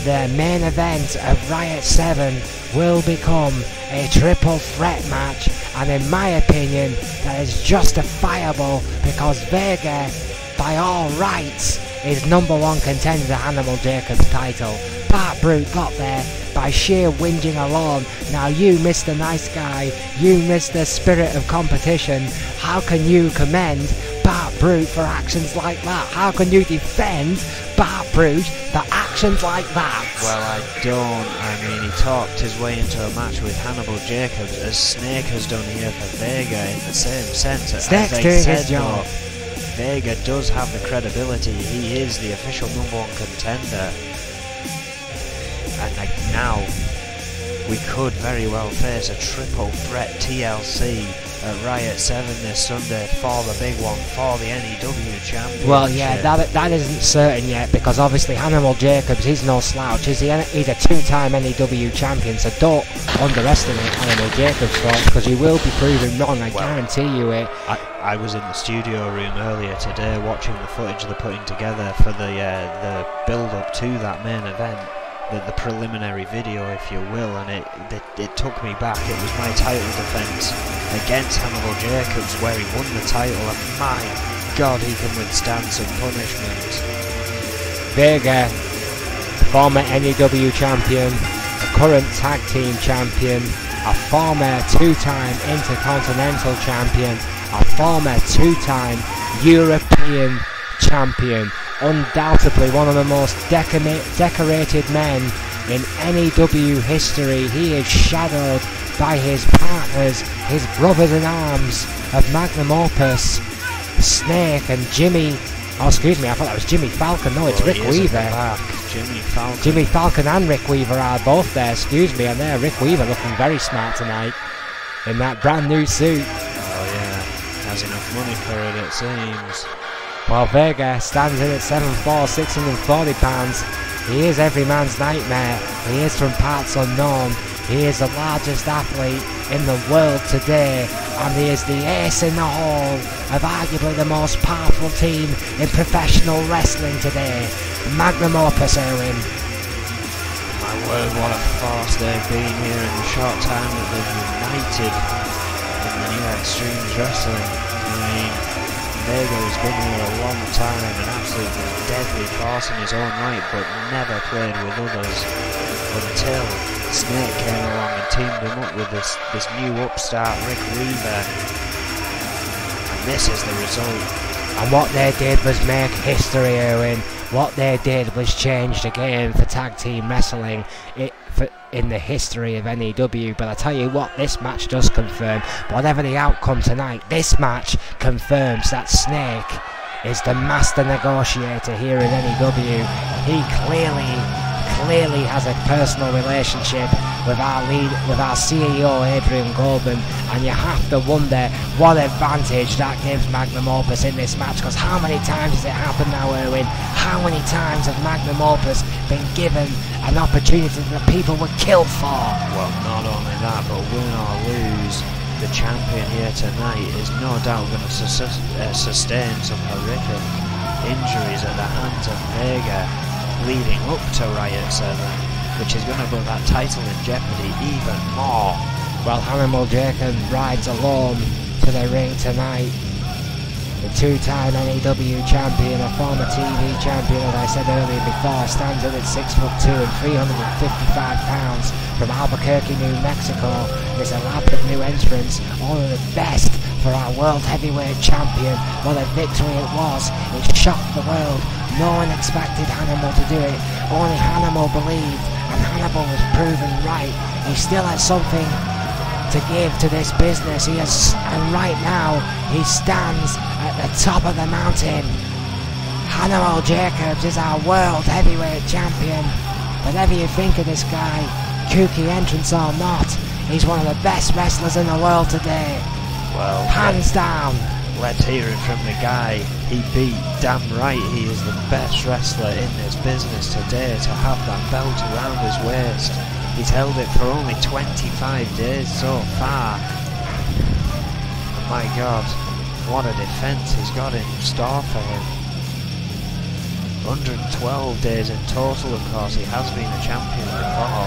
the main event of Riot 7 will become a triple threat match and in my opinion that is justifiable, because Vega, by all rights, is #1 contender to Hannibal Jacobs' title. Bart Brute got there by sheer whinging alone. Now you, Mr. Nice Guy, you, Mr. Spirit of Competition, how can you commend Bart Brute for actions like that? How can you defend Bart Brute for actions like that? Well, I don't. I mean, he talked his way into a match with Hannibal Jacobs, as Snake has done here for Vega, in the same sense. Snake's doing his job. Vega does have the credibility. He is the official #1 contender. And like now, we could very well face a triple threat TLC at Riot 7 this Sunday for the big one, for the N.E.W. championship. Well, yeah, that isn't certain yet, because obviously Hannibal Jacobs, he's no slouch. He's a two-time N.E.W. champion, so don't underestimate Hannibal Jacobs, folks, because you will be proven wrong, I guarantee you it. I was in the studio room earlier today watching the footage they're putting together for the build-up to that main event. The preliminary video, if you will, and it took me back. It was my title defence against Hannibal Jacobs where he won the title, and my God, he can withstand some punishment. Vega, former N.E.W. champion, a current tag team champion, a former two-time Intercontinental champion, a former two-time European champion, undoubtedly one of the most decorated men in N.E.W. history. He is shadowed by his partners, his brothers in arms of Magnum Opus, Snake and Jimmy. Oh, excuse me, I thought that was Jimmy Falcon. No, it's Rick Weaver. Jimmy Falcon and Rick Weaver are both there, excuse me, and there Rick Weaver looking very smart tonight in that brand new suit. Oh yeah, has enough money for it, it seems. While Vega stands in at 7'4", 640 pounds. He is every man's nightmare. He is from parts unknown. He is the largest athlete in the world today, and he is the ace in the hole of arguably the most powerful team in professional wrestling today. Magnum Opus, Erwin. My word, what a force they've been here in the short time that they've united in the new Extremes Wrestling. I mean, Vega has been here a long time, an absolutely deadly force in his own right, but never played with others until Snake came along and teamed him up with this new upstart Rick Weaver, and this is the result. And what they did was make history, Erwin. What they did was change the game for tag team wrestling in the history of N.E.W. But I tell you what, this match does confirm, whatever the outcome tonight, this match confirms that Snake is the master negotiator here in N.E.W. He clearly has a personal relationship with our CEO Adrian Goldman, and you have to wonder what advantage that gives Magnum Opus in this match, because how many times has it happened now, Erwin? How many times have Magnum Opus been given an opportunity that people would kill for? Well, not only that, but win or lose, the champion here tonight is no doubt going to sustain some horrific injuries at the hands of Vega leading up to Riot 7, which is going to put that title in jeopardy even more. Well, Hannibal Jacobs rides alone to the ring tonight. The two-time N.E.W. champion, a former TV champion, as I said earlier before, stands in at 6'2" and 355 pounds from Albuquerque, New Mexico. This elaborate new entrance, all of the best for our world heavyweight champion. What a victory it was. It shocked the world. No one expected Hannibal to do it. Only Hannibal believed, and Hannibal was proven right. He still has something to give to this business. And right now he stands at the top of the mountain. Hannibal Jacobs is our world heavyweight champion. Whatever you think of this guy, kooky entrance or not, he's one of the best wrestlers in the world today. Well, hands down. Let's hear it from the guy he beat. Damn right, he is the best wrestler in this business today to have that belt around his waist. He's held it for only 25 days so far. And my God, what a defense he's got in store for him. 112 days in total, of course. He has been a champion before.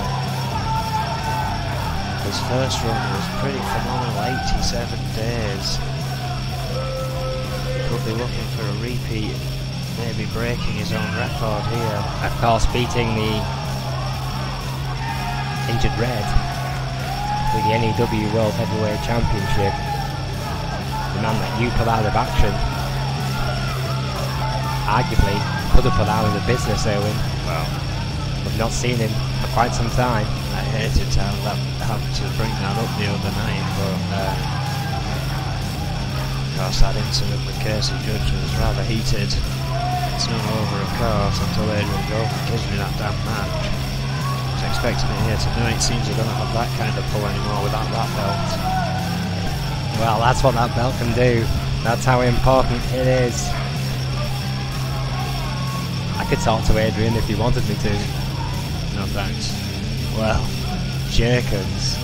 His first run was pretty phenomenal, 87 days. Could be looking for a repeat, maybe breaking his own record here. Of course, beating the injured Red with the N.E.W World Heavyweight Championship. The man that you put out of action. Arguably, could have put out of the business, Owen. Well, we've not seen him for quite some time. I hated to have to bring that up the other night, but of course that incident with Casey Judge was rather heated. It's not over, of course, until Adrian Golden gives me that damn match. I was expecting it here tonight. Seems they're going to have that kind of pull anymore without that belt. Well, that's what that belt can do. That's how important it is. I could talk to Adrian if he wanted me to. No thanks. Well, Jacobs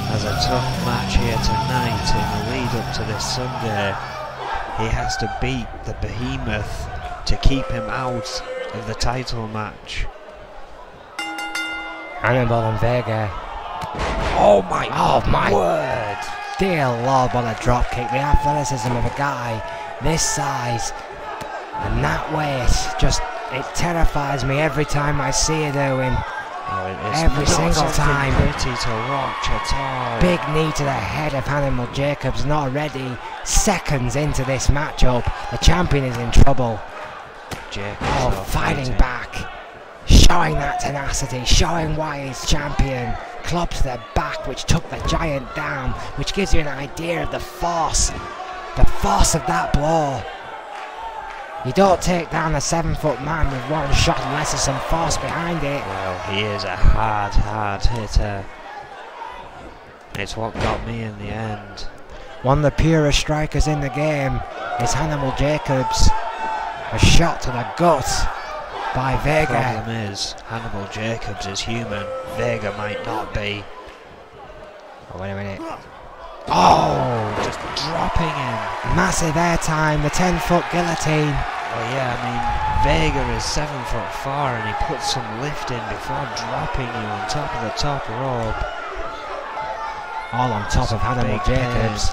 has a tough match here tonight in the lead up to this Sunday. He has to beat the behemoth to keep him out of the title match. Hannibal and Vega. Oh my word! Dear Lord, what a drop kick. The athleticism of a guy this size and that weight, just, it terrifies me every time I see it, Owen. Every single time. Pretty to watch at all. Big knee to the head of Hannibal Jacobs, and already seconds into this matchup, the champion is in trouble. Jacobs fighting back, showing that tenacity, showing why he's champion. Club to the back, which took the giant down, which gives you an idea of the force of that blow. You don't take down a 7-foot man with one shot unless there's some force behind it. Well, he is a hard hitter. It's what got me in the end. One of the purest strikers in the game is Hannibal Jacobs. A shot to the gut by Vega. The problem is, Hannibal Jacobs is human. Vega might not be. Oh, wait a minute. Oh, just dropping him. Massive airtime, the 10-foot guillotine. Well, yeah, I mean, Vega is 7'4" and he puts some lift in before dropping you on top of the top rope. All on top of Hannibal Jacobs.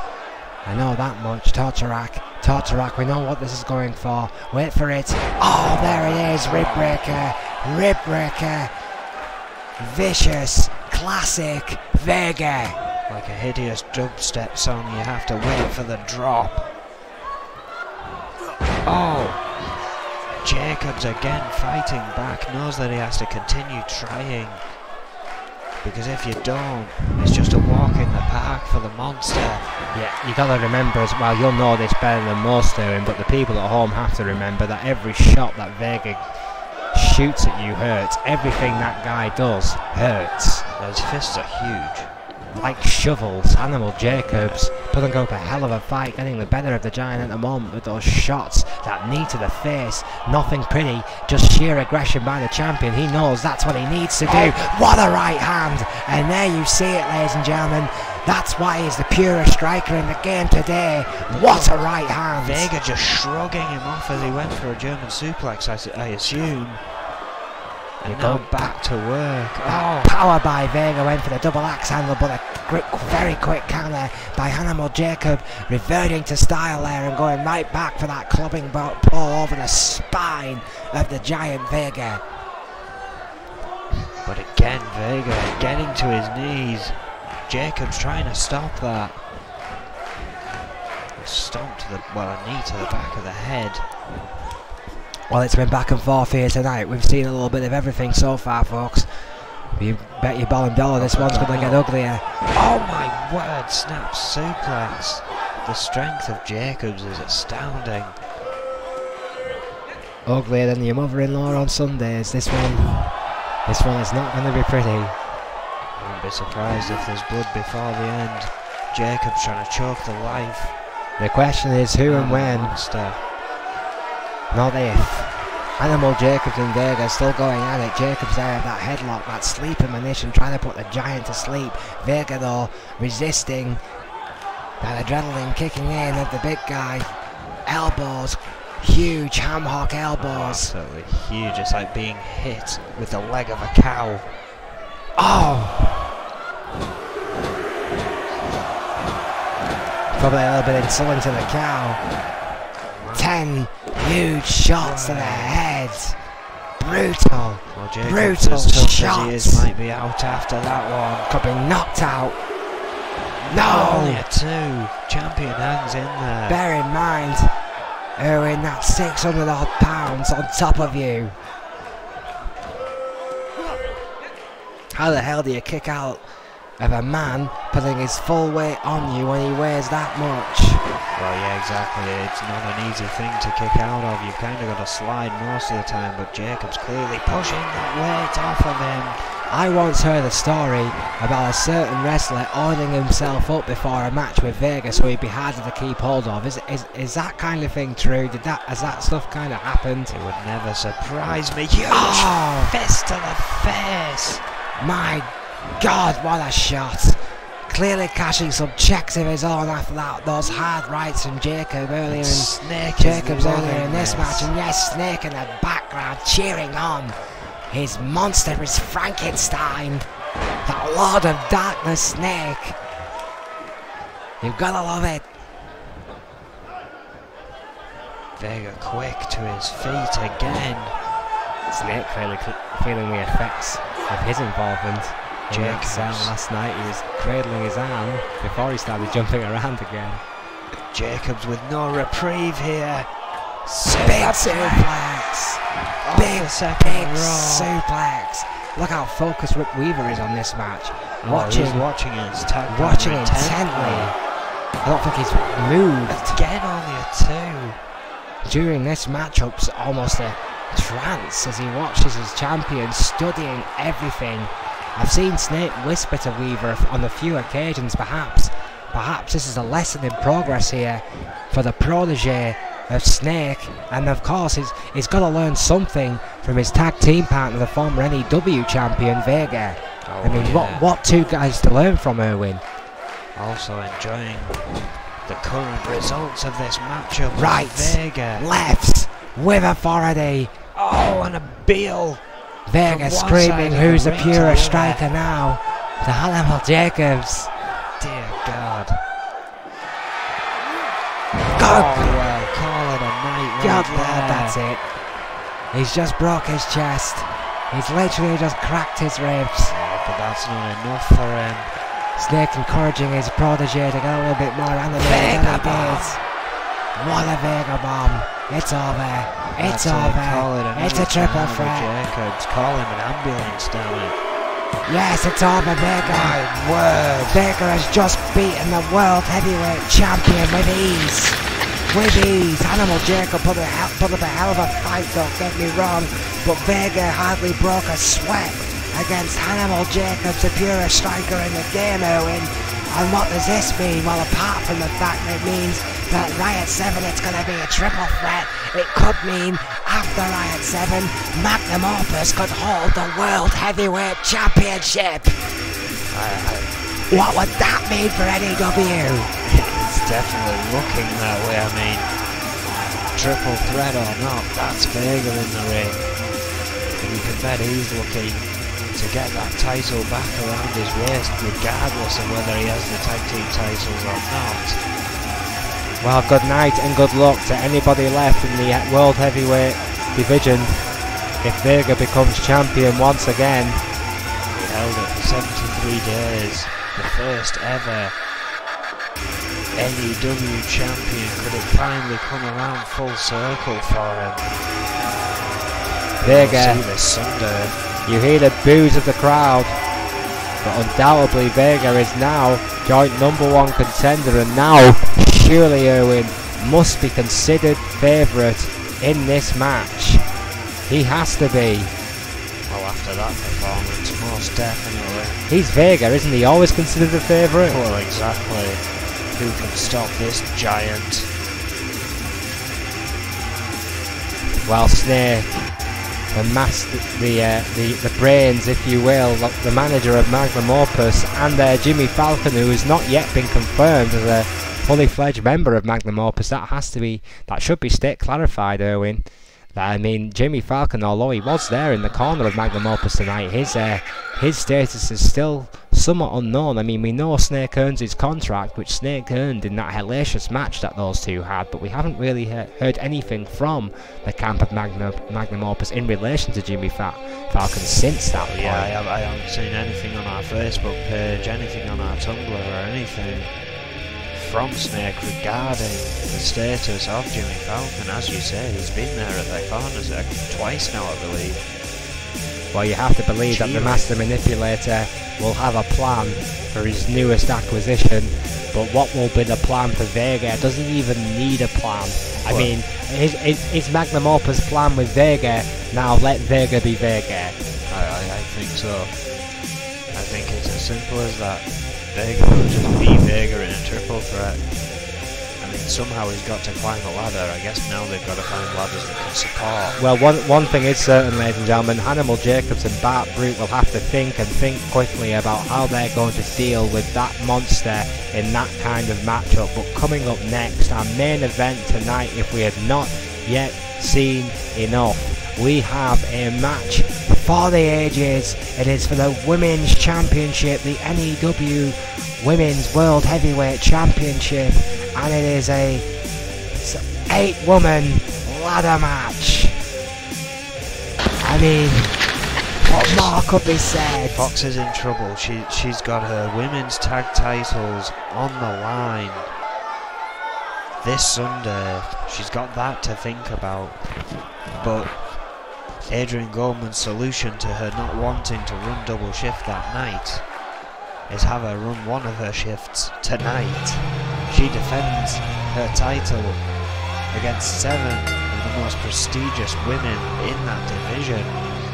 I know that much. Torturak, we know what this is going for. Wait for it. Oh, there it is. Rib breaker. Vicious, classic Vega. Like a hideous dubstep song, you have to wait for the drop. Oh! Jacobs again fighting back, knows that he has to continue trying. Because if you don't, it's just a walk in the park for the monster. Yeah, you gotta remember as well, you'll know this better than most doing, but the people at home have to remember that every shot that Vega shoots at you hurts. Everything that guy does hurts. His fists are huge. Like shovels. Hannibal Jacobs putting up a hell of a fight, getting the better of the giant at the moment with those shots. That knee to the face, nothing pretty, just sheer aggression by the champion. He knows that's what he needs to do. What a right hand! And there you see it, ladies and gentlemen. That's why he's the purest striker in the game today. What a right hand! Vega just shrugging him off as he went for a German suplex, I assume. And now back to work. Oh. Power by Vega, went for the double axe handle, but a very quick counter by Hannibal Jacob, reverting to style there and going right back for that clubbing blow over the spine of the giant Vega. But again, Vega getting to his knees. Jacobs trying to stop that. A stomp to the, well, a knee to the back of the head. Well, it's been back and forth here tonight. We've seen a little bit of everything so far, folks. You bet your ball and dollar this one's going to get uglier. Oh my word, snap suplex. The strength of Jacobs is astounding. Uglier than your mother-in-law on Sundays. This one is not going to be pretty. I wouldn't be surprised if there's blood before the end. Jacobs trying to choke the life. The question is who and when. Monster. Not if. Hannibal Jacobs and Vega still going at it. Jacobs there at that headlock, that sleep ammunition, trying to put the giant to sleep. Vega though resisting. That adrenaline kicking in of the big guy. Elbows, huge ham hock elbows. Absolutely huge. It's like being hit with the leg of a cow. Oh! Probably a little bit insulting to the cow. 10 huge shots to the head. Brutal. Well, Jacobs, Brutal as tough shots. as he is, might be out after that one. Could be knocked out. Only No! a 2. Champion hangs in there. Bear in mind, Erwin, that's 600 odd pounds on top of you. How the hell do you kick out of a man putting his full weight on you when he weighs that much? Well, yeah, exactly. It's not an easy thing to kick out of. You've kind of got to slide most of the time, but Jacobs clearly pushing that weight off of him. I once heard a story about a certain wrestler oiling himself up before a match with Vega so he'd be harder to keep hold of. Is that kind of thing true? Has that stuff kind of happened? It would never surprise me. Huge fist to the face. My God, what a shot! Clearly cashing some checks of his own after those hard rights from Jacob earlier in this match. And yes, Snake in the background cheering on. His monster is Frankenstein, the Lord of Darkness Snake. You've gotta love it. Vega quick to his feet again. Snake clearly feeling the effects of his involvement. Jacobs Last night he was cradling his arm before he started jumping around again. Jacobs with no reprieve here. Big suplex. Big suplex. Look how focused Rick Weaver is on this match. He's watching us. Watching intently. I don't think he's moved. Again, only a 2. During this matchup's almost a trance as he watches his champion studying everything. I've seen Snake whisper to Weaver on a few occasions. Perhaps this is a lesson in progress here for the protege of Snake, and of course he's got to learn something from his tag team partner, the former N.E.W. champion Vega. I mean, what two guys to learn from, Erwin? Also enjoying the current results of this matchup. Right, Vega left with authority. Oh, and a Beal. Vega screaming, "Who's the purest striker now?" To Hannibal Jacobs. Dear God. God, well, call it a night. God, Right lad, there. that's it. He's just broke his chest. He's literally just cracked his ribs. Yeah, but that's not enough for him. Snake encouraging his protege to get a little bit more animated than he did. What a Vega bomb. It's over. It's over. It's a triple threat. Jacobs, call him an ambulance, damn it. Yes, it's over, Vega. My word. Vega has just beaten the world heavyweight champion with ease. With ease. Animal Jacob put up a hell of a fight, don't get me wrong, but Vega hardly broke a sweat against Hannibal Jacobs, the purest striker in the game, Owen. And what does this mean? Well, apart from the fact that it means that Riot 7, it's going to be a triple threat, it could mean after Riot 7, Magnum Opus could hold the World Heavyweight Championship. What would that mean for N.E.W? It's definitely looking that way. I mean, triple threat or not, that's Vega in the ring. And you can bet he's looking to get that title back around his waist, regardless of whether he has the tag team titles or not. Well, good night and good luck to anybody left in the World Heavyweight division if Vega becomes champion once again. He held it for 73 days, the first ever N.E.W. champion. Could it finally come around full circle for him? Vega, we'll see this Sunday. you hear the boos of the crowd, but undoubtedly Vega is now joint #1 contender, and now surely Erwin must be considered favourite in this match. He has to be. Well, after that performance, most definitely. He's Vega, isn't he? Always considered a favourite. Well, exactly. Who can stop this giant? Well, Snake, the brains, if you will, the manager of Magnum Opus, and Jimmy Falcon, who has not yet been confirmed as a fully fledged member of Magnum Opus. That should be clarified, Erwin. that, I mean, Jimmy Falcon, although he was there in the corner of Magnum Opus tonight, his status is still somewhat unknown. I mean, we know Snake earns his contract, which Snake earned in that hellacious match that those two had, but we haven't really heard anything from the camp of Magnum Opus in relation to Jimmy Falcon since that point. Yeah, I haven't seen anything on our Facebook page, anything on our Tumblr or anything from Snake regarding the status of Jimmy Falcon. As you say, he's been there at their corners twice now, I believe. Well, you have to believe that the Master Manipulator will have a plan for his newest acquisition, but what will be the plan for Vega doesn't even need a plan. I mean, is Magnum Opus' plan with Vega now let Vega be Vega? I think so. I think it's as simple as that. Vega will just be Vega in a triple threat. I mean, somehow he's got to climb a ladder. I guess now they've got to find ladders that can support. Well, one thing is certain, ladies and gentlemen, Hannibal Jacobs and Bart Brute will have to think quickly about how they're going to deal with that monster in that kind of matchup. But coming up next, our main event tonight, if we had not yet seen enough, we have a match for the ages. It is for the Women's Championship, the N.E.W. Women's World Heavyweight Championship, and it is a 8-woman ladder match. I mean, what more could be said? Fox is in trouble. She's got her women's tag titles on the line this Sunday. She's got that to think about. But Adrian Goldman's solution to her not wanting to run double shift that night is have her run one of her shifts tonight. She defends her title against 7 of the most prestigious women in that division.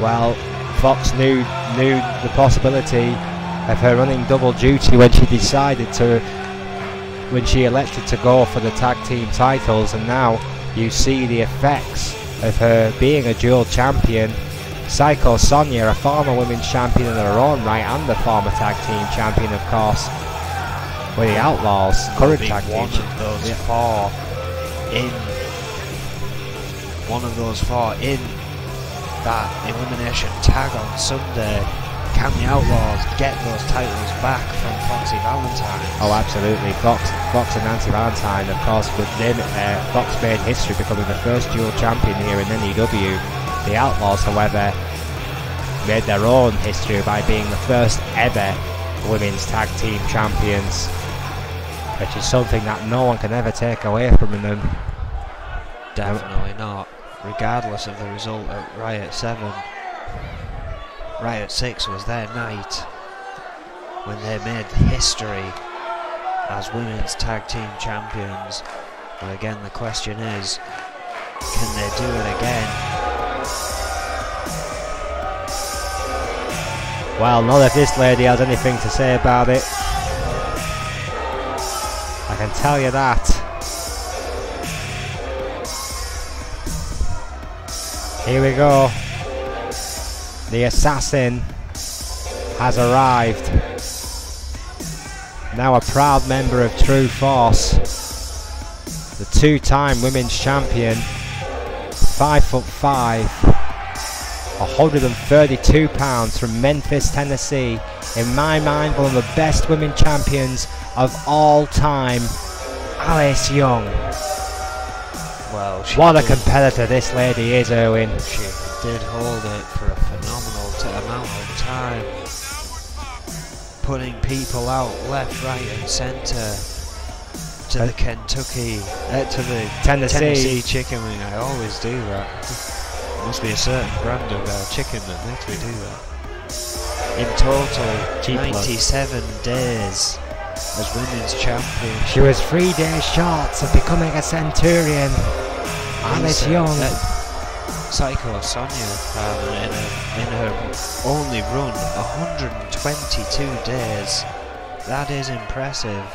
Well, Fox knew the possibility of her running double duty when she elected to go for the tag team titles, and now you see the effects of her being a dual champion. Psycho Sonia, a former women's champion in her own right, and the former tag team champion, of course, with the Outlaws, current tag team. One of those four in that elimination tag on Sunday. Can the Outlaws get those titles back from Foxy Valentine? Oh, absolutely. Fox and Nancy Valentine, of course, Fox made history becoming the first dual champion here in N.E.W. The Outlaws, however, made their own history by being the first ever women's tag team champions, which is something that no one can ever take away from them. Definitely not, regardless of the result at Riot 7. Riot 6 was their night when they made history as women's tag team champions. But again, the question is, can they do it again? Well, not if this lady has anything to say about it. I can tell you that. Here we go. The assassin has arrived. Now a proud member of True Force. The 2-time women's champion. 5'5", 132 pounds, from Memphis, Tennessee. In my mind, one of the best women champions of all time, Alice Young. Well, what a competitor this lady is, Erwin. She did hold it for a phenomenal amount of time, putting people out left, right and centre. To the Tennessee chicken wing. I always do that. Must be a certain brand of chicken that makes me do that. In total, 97 days as women's champion. She was 3 days short of becoming a centurion. Alice Young. Psycho Sonia, in her only run, 122 days. That is impressive.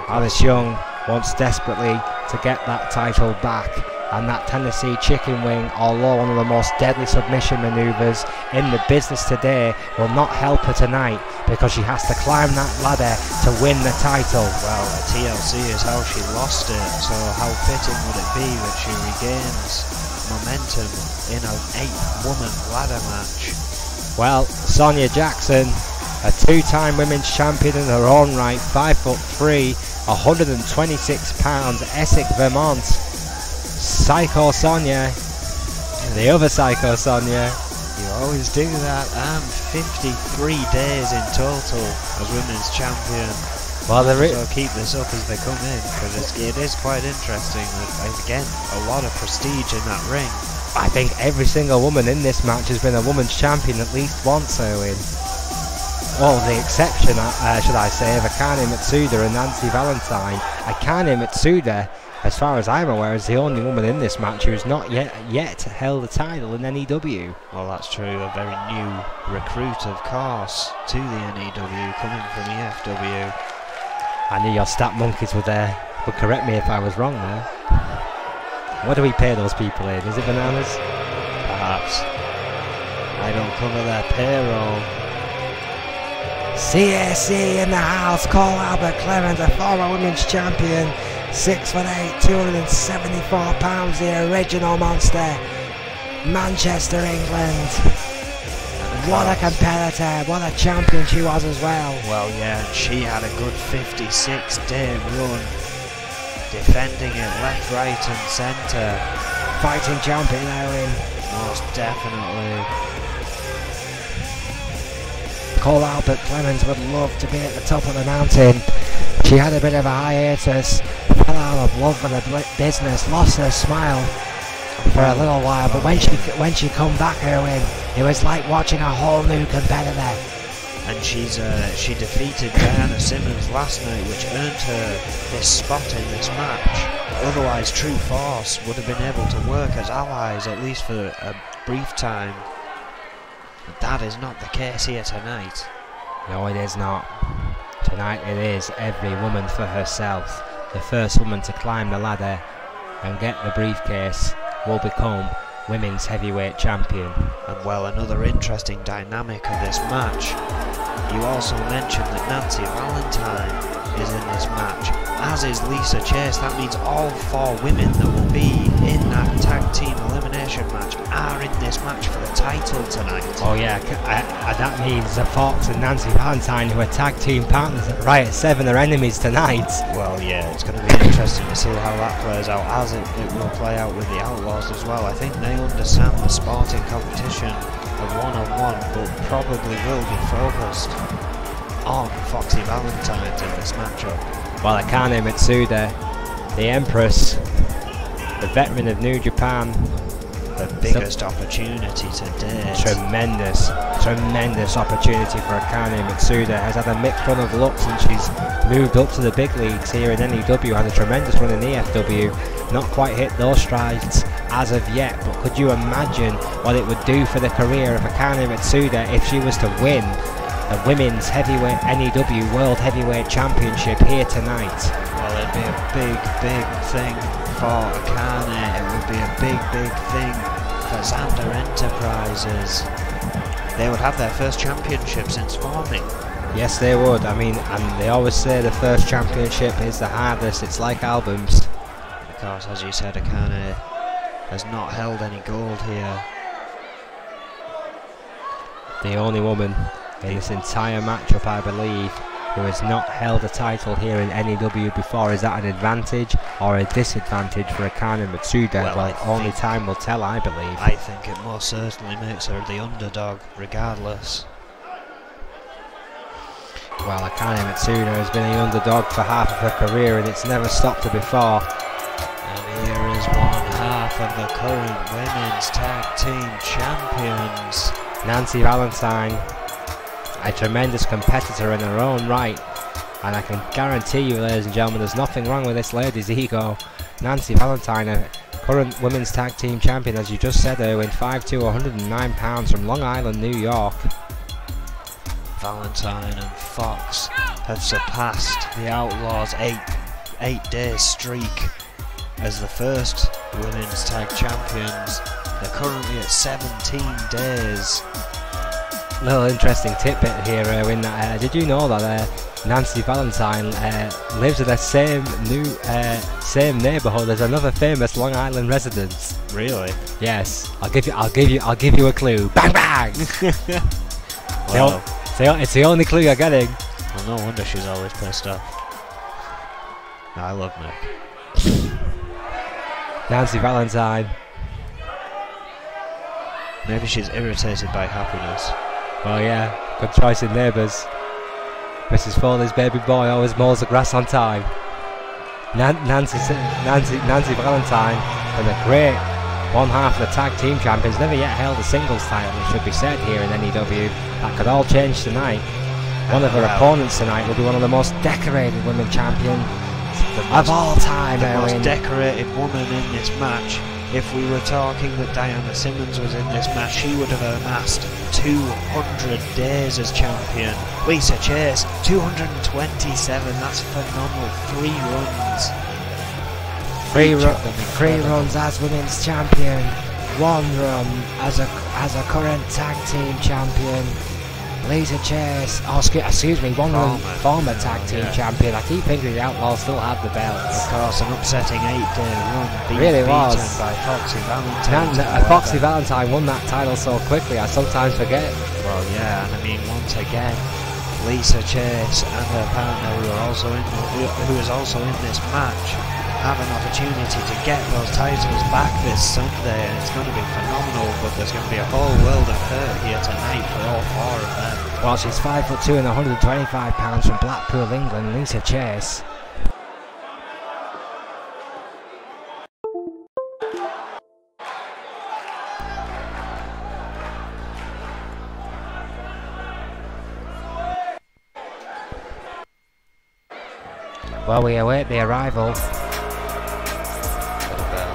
Alice Young wants desperately to get that title back. and that Tennessee chicken wing, although one of the most deadly submission maneuvers in the business today, will not help her tonight because she has to climb that ladder to win the title. Well, TLC is how she lost it, so how fitting would it be that she regains momentum in an 8-woman ladder match? Well, Sonia Jackson, a 2-time women's champion in her own right, 5'3", 126 pounds, Essex, Vermont. Psycho Sonia, the other Psycho Sonia. You always do that. I'm 53 days in total as women's champion. Well, so keep this up as they come in, because it is quite interesting. Again, a lot of prestige in that ring. I think every single woman in this match has been a women's champion at least once, Owen. Well, the exception, should I say, of Akane Mitsuda and Nancy Valentine. Akane Mitsuda, as far as I'm aware, is the only woman in this match who has not yet held a title in N.E.W. Well, that's true. A very new recruit, of course, to the N.E.W. coming from the F.W. I knew your stat monkeys were there, but correct me if I was wrong there. What do we pay those people in? Is it bananas? Perhaps. I don't cover their payroll. CAC in the house. Cole Albert Clemens, a former women's champion, 6'8", 274 pounds, the original monster, Manchester, England. What a competitor, what a champion she was as well. Well, yeah, and she had a good 56-day run, defending it left, right and centre. Fighting champion, Owen. Most definitely. Cole Albert Clemens would love to be at the top of the mountain. She had a bit of a hiatus, fell out of love with the business, lost her smile for a little while, but when she come back, Owen, it was like watching a whole new competitor. And she defeated Diana Simmons last night, which earned her this spot in this match. Otherwise, True Force would have been able to work as allies, at least for a brief time. But that is not the case here tonight. No, it is not. Tonight it is every woman for herself. The first woman to climb the ladder and get the briefcase will become women's heavyweight champion. And well, another interesting dynamic of this match. You also mentioned that Nancy Valentine is in this match, as is Lisa Chase. That means all 4 women that will be in that tag team elimination match are in this match for the title tonight. Oh yeah, that means the Fox and Nancy Valentine, who are tag team partners at Riot 7, are enemies tonight. Well, yeah, it's going to be interesting to see how that plays out, as it will play out with the Outlaws as well. I think they understand the sporting competition of one-on-one, but probably will be focused on Foxy Valentines in this matchup. Well, Akane Mitsuda, the Empress, the veteran of New Japan, the biggest opportunity today. Tremendous opportunity for Akane Mitsuda. Has had a mixed run of luck since she's moved up to the big leagues here in N.E.W. Had a tremendous run in the F.W. Not quite hit those strides as of yet, but could you imagine what it would do for the career of Akane Mitsuda if she was to win the Women's Heavyweight N.E.W. World Heavyweight Championship here tonight? Well, it'd be a big thing for Akane. It would be a big thing for Xander Enterprises. They would have their first championship since forming. Yes, they would. I mean, and they always say the first championship is the hardest. It's like albums. Because, as you said, Akane has not held any gold here. The only woman in this entire matchup, I believe, who has not held a title here in N.E.W. before. Is that an advantage or a disadvantage for Akane Mitsuda? Well, only time will tell, I believe. I think it most certainly makes her the underdog, regardless. Well, Akane Mitsuda has been the underdog for half of her career, and it's never stopped her before. And here is one half of the current women's tag team champions, Nancy Valentine, a tremendous competitor in her own right, and I can guarantee you, ladies and gentlemen, there's nothing wrong with this lady's ego. Nancy Valentine, a current women's tag team champion, as you just said, Erwin, 5'2", 109 pounds, from Long Island, New York. Valentine and Fox have surpassed the Outlaws' eight-day streak as the first Women's Tag Champions. They're currently at 17 days. Little interesting tidbit here in that. Did you know that Nancy Valentine lives in the same neighbourhood as another famous Long Island resident? Really? Yes. I'll give you a clue. Bang bang. Well, it's the only clue you're getting. Well, no wonder she's always pissed off. I love Nick. Nancy Valentine. Maybe she's irritated by happiness. Well, yeah, good choice in neighbours. Mrs. Foley's baby boy always mows the grass on time. Nancy Valentine, and the great one half of the tag team champions, never yet held a singles title, it should be said here in N.E.W. That could all change tonight. One of her opponents tonight will be one of the most decorated women champions of all time. The most decorated woman in this match. If we were talking that Diana Simmons was in this match, she would have amassed 200 days as champion. Lisa Chase, 227. That's phenomenal. 3 runs. Three runs as women's champion. 1 run as a current tag team champion. Lisa Chase, excuse me, 1 run former tag team champion. I keep thinking the Outlaws still had the belts. Of course, an upsetting 8-day run. Really was. By Foxy Valentine. Foxy Valentine won that title so quickly, I sometimes forget. Well, yeah, and I mean, once again, Lisa Chase and her partner, who is also in this match, have an opportunity to get those titles back this Sunday, and it's going to be phenomenal. But there's going to be a whole world of hurt here tonight for all 4 of them. Well, she's 5'2" and 125 pounds from Blackpool, England, Lisa Chase. Well, we await the arrival.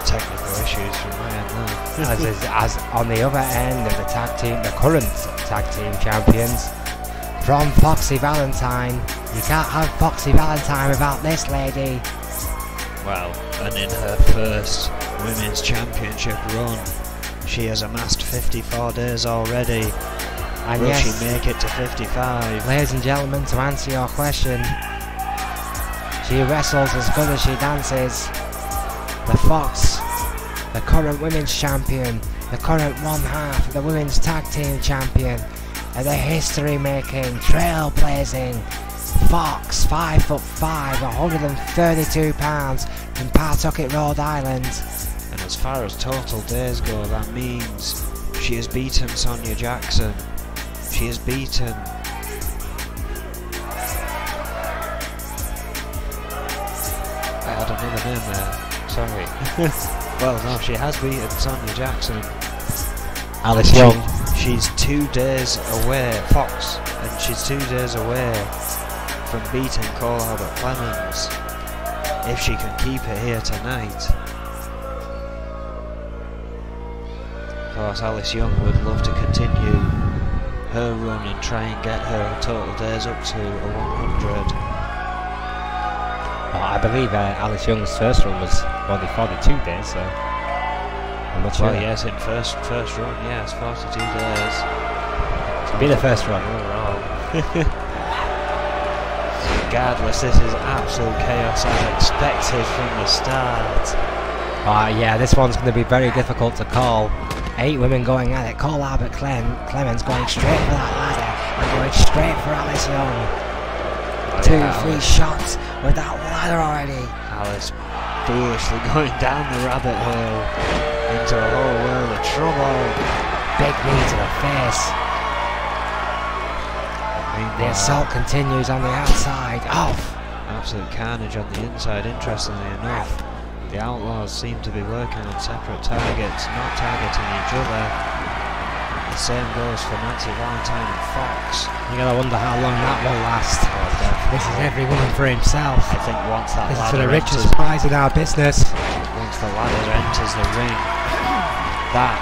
Technical issues from my end now. as on the other end of the current tag team champions, from Foxy Valentine. You can't have Foxy Valentine without this lady. Well, and in her first women's championship run, she has amassed 54 days already. And will yes, she make it to 55? Ladies and gentlemen, to answer your question, she wrestles as good as she dances. The Fox, the current women's champion, the current 1/2 of the women's tag team champion, and the history-making, trailblazing Fox, 5'5", 132 pounds, from Pawtucket, Rhode Island. And as far as total days go, that means she has beaten Sonia Jackson. She has beaten I had another name there. Sorry. Well, no, she has beaten Sonia Jackson. Alice Young. She's 2 days away, Fox, and she's 2 days away from beating Cole Albert Clemens if she can keep it here tonight. Of course, Alice Young would love to continue her run and try and get her total days up to a 100. I believe Alice Young's first run was only 42 days, so I'm not sure. Well, yes, in first run, yes, 42 days. To be the first run overall. Regardless, this is absolute chaos as expected from the start. Yeah, this one's going to be very difficult to call. 8 women going at it. Cole Albert Clemens going straight for that ladder and going straight for Alice Young. 2-3 shots with that ladder already. Alice foolishly going down the rabbit hole into a whole world of trouble. Big knee to the face. The assault continues on the outside. Off. Absolute carnage on the inside. Interestingly enough, the Outlaws seem to be working on separate targets, not targeting each other. The same goes for Nancy Valentine and Fox. You gotta wonder how long that will last. This is every woman for himself. I think once that this is ladder for the richest prize in our business. Once the ladder enters the ring, that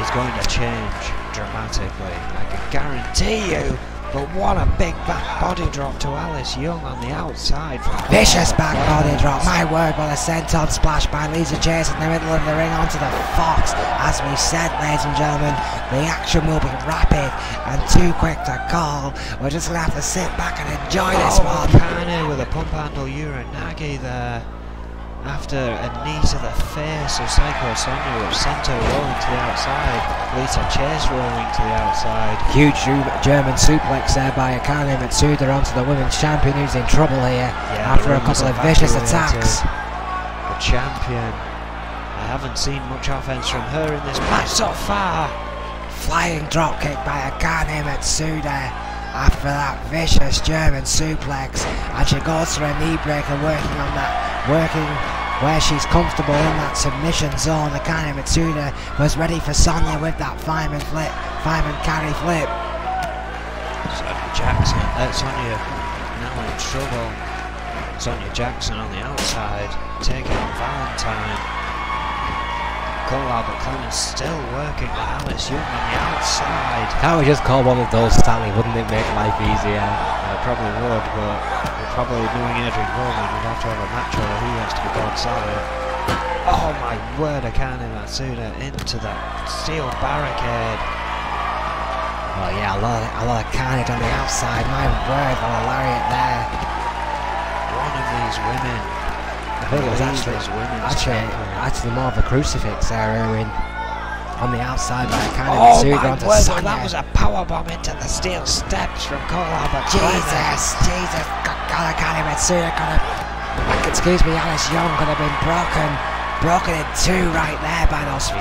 is going to change dramatically. I can guarantee you But what a big back body drop to Alice Young on the outside. Vicious back body drop, my word, what a senton splash by Lisa Chase in the middle of the ring onto the Fox. As we said, ladies and gentlemen, the action will be rapid and too quick to call. We're just going to have to sit back and enjoy this one. Kane with a pump handle Uranagi there. After a knee to the face of Psycho Sonia, which sent her rolling to the outside. Lisa Chase rolling to the outside. Huge German suplex there by Akane Matsuda onto the women's champion, who's in trouble here after a couple of vicious attacks. The champion. I haven't seen much offense from her in this match so far. Flying dropkick by Akane Matsuda after that vicious German suplex, and she goes for a knee breaker, working on that, where she's comfortable in that submission zone. Akane Matsuda was ready for Sonya with that fireman carry flip. Sonya now in trouble. Sonya Jackson on the outside, taking on Valentine. Cole Albert Clemens still working with Alice Young on the outside. Can't we just call one of those Stanley? Wouldn't it make life easier? Probably would, but we're probably doing Adrian Roman. We'd have to have a match where he has to be called Sally. Oh my word, Akane Matsuda into that steel barricade. Oh yeah, a lot of carnage on the outside. My word, what a lariat there. One of these women. I think it was actually more of a crucifix there, Erwin. On the outside by Akane Matsuda onto Sonya. That was a powerbomb into the steel steps from Cole Albert. Jesus, God, Akane Matsuda could have, excuse me, Alice Young could have been broken in two right there by those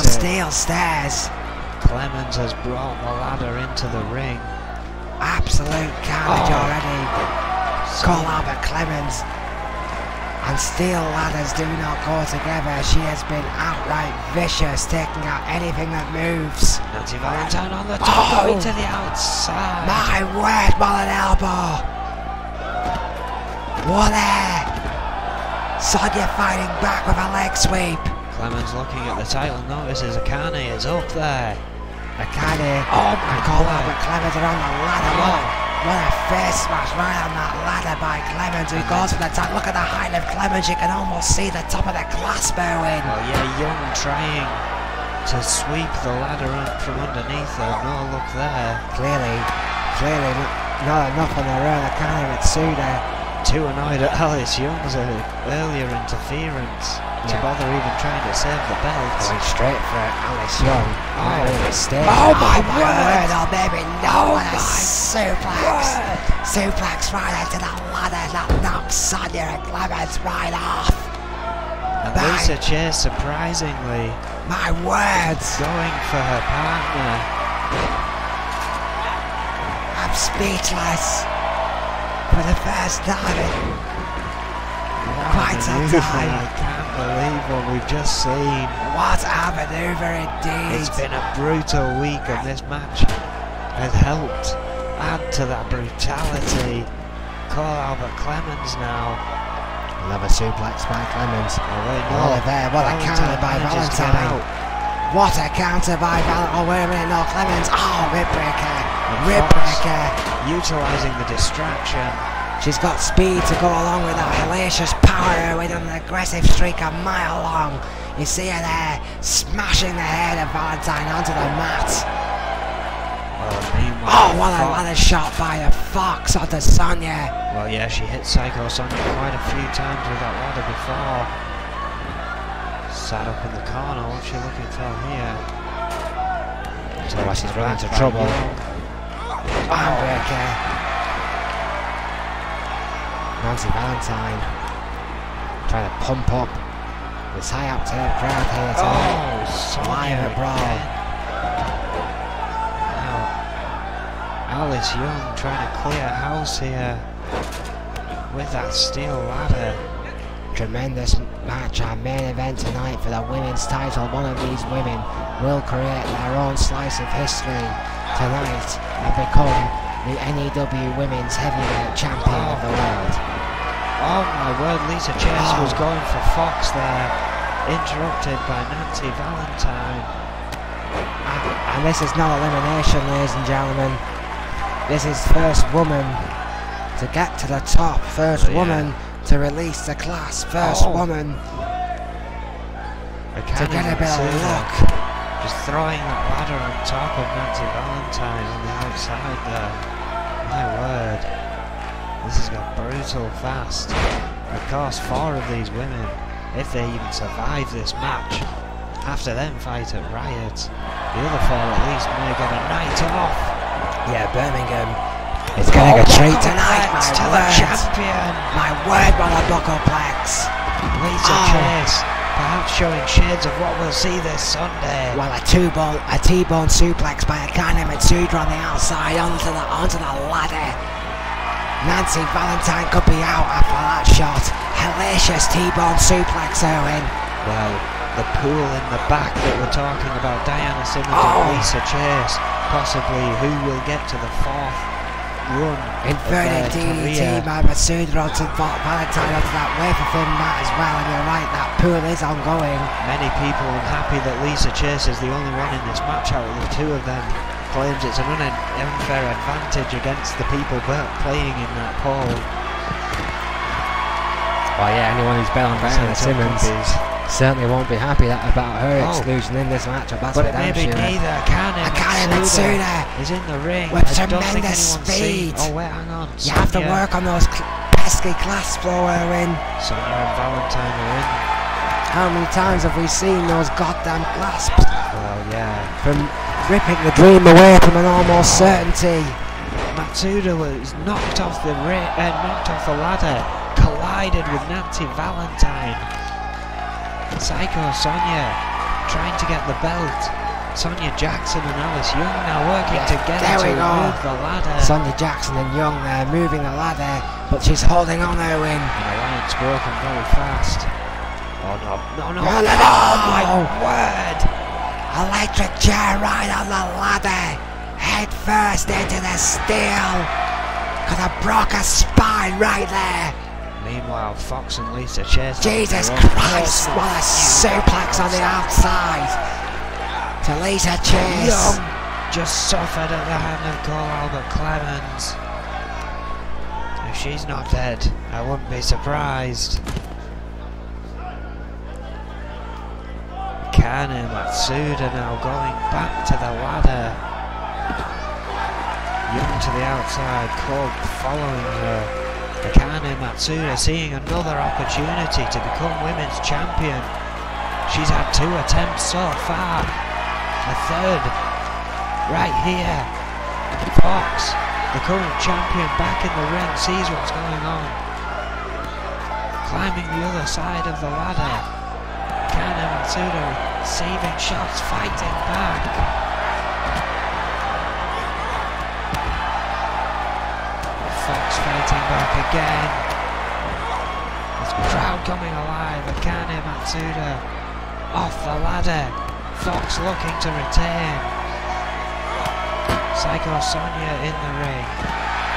steel stairs. Clemens has brought the ladder into the ring. Absolute carnage already. Cole Albert Clemens and steel ladders do not go together. She has been outright vicious, taking out anything that moves. Nancy Valentine on the top, going to the outside. My word, what an elbow! What there? Sonya fighting back with a leg sweep. Clemens looking at the title, notices Akane is up there. Akane and Cole Albert Clemens are on the ladder. What a face smash right on that ladder by Clemens, who goes for the top. Look at the height of Clemens, you can almost see the top of the clasp, Erwin. Oh yeah, Young trying to sweep the ladder up from underneath her. No look there. Clearly not enough on their own. Akane Matsuda too annoyed at Alice Young's earlier interference to bother even trying to save the belt. Going straight for Alice Young. Oh my word! Oh baby, no! What a suplex! Suplex right into the ladder that knocks Sonya and Clemens right off. And Lisa Chase, surprisingly, my words, going for her partner. I'm speechless for the first time in quite some time. I can't believe what we've just seen. What a maneuver indeed. It's been a brutal week, and this match has helped add to that brutality. Cole Albert Clemens now. Another suplex by Clemens. Oh wait, no. What a counter by Valentine. What a counter by Valentine. Oh wait a minute, no, Clemens. Oh, ribbreaker. Utilising the distraction. She's got speed to go along with that hellacious power with an aggressive streak a mile long. You see her there, smashing the head of Valentine onto the mat. Oh, what a shot by the Fox onto Sonya. Well, yeah, she hit Psycho Sonya quite a few times with that ladder before. Sat up in the corner, what's she looking for here? So she's running into trouble. Armbreaker. Nancy Valentine trying to pump up this high octane crowd here to live at Brawl. Now, Alice Young trying to clear house here with that steel ladder. Tremendous match, our main event tonight for the women's title. One of these women will create their own slice of history tonight and become the N.E.W. Women's Heavyweight Champion of the world. Oh my word, Lisa Chase was going for Fox there, interrupted by Nancy Valentine. And this is not elimination, ladies and gentlemen. This is first woman to get to the top. First woman to release the class. First woman to get a bit of luck. Just throwing that ladder on top of Nancy Valentine on the outside there. My word. This has got brutal fast. Of course, 4 of these women, if they even survive this match, have to then fight at Riot. The other 4 at least may get a night off. Yeah, Birmingham is getting a treat tonight, to the champion. My word, what a buckleplex. Lisa Chase, perhaps showing shades of what we'll see this Sunday. Well, a T-bone suplex by Akane Mitsuda on the outside onto the ladder. Nancy Valentine could be out after that shot. Hellacious T-bone suplex, Owen. Well, the pool in the back that we're talking about, Diana Simmons and Lisa Chase, possibly who will get to the 4th run inverted DDT by Mitsuda onto Valentine onto that wafer thin mat as well, and you're right, that pool is ongoing. Many people unhappy that Lisa Chase is the only one in this match out of the 2 of them. Claims it's an unfair advantage against the people playing in that poll. Well, yeah, anyone who's bet on Diana Simmons certainly won't be happy about her exclusion in this matchup. That's but it may be neither. Akane Mitsuda is in the ring with tremendous speed. Oh wait, hang on. You have to work on those pesky class floor in. Sonia and Valentine are in. How many times have we seen those goddamn clasps? Well, yeah. From ripping the dream away from an almost certainty. Matsuda was knocked off the ladder, collided with Nancy Valentine. Psycho Sonia trying to get the belt. Sonia Jackson and Alice Young now working together to move the ladder. Sonia Jackson and Young there moving the ladder, but she's holding on, Owen. And Alliance broken very fast. Oh no. Oh my word! Electric chair right on the ladder. Head first into the steel. Could have broke a spine right there. Meanwhile, Fox and Lisa Chase. Jesus Christ, what a suplex on the outside to Lisa Chase. Young just suffered at the hand of Cole Albert Clemens. If she's not dead, I wouldn't be surprised. Akane Matsuda now going back to the ladder. Young to the outside, Cole following her. Akane Matsuda seeing another opportunity to become women's champion. She's had 2 attempts so far. A 3rd right here. Fox, the current champion, back in the ring, sees what's going on. Climbing the other side of the ladder. Akane Matsuda receiving shots, fighting back. Fox fighting back again. This crowd coming alive. Akane Matsuda off the ladder. Fox looking to retain. Psycho Sonia in the ring.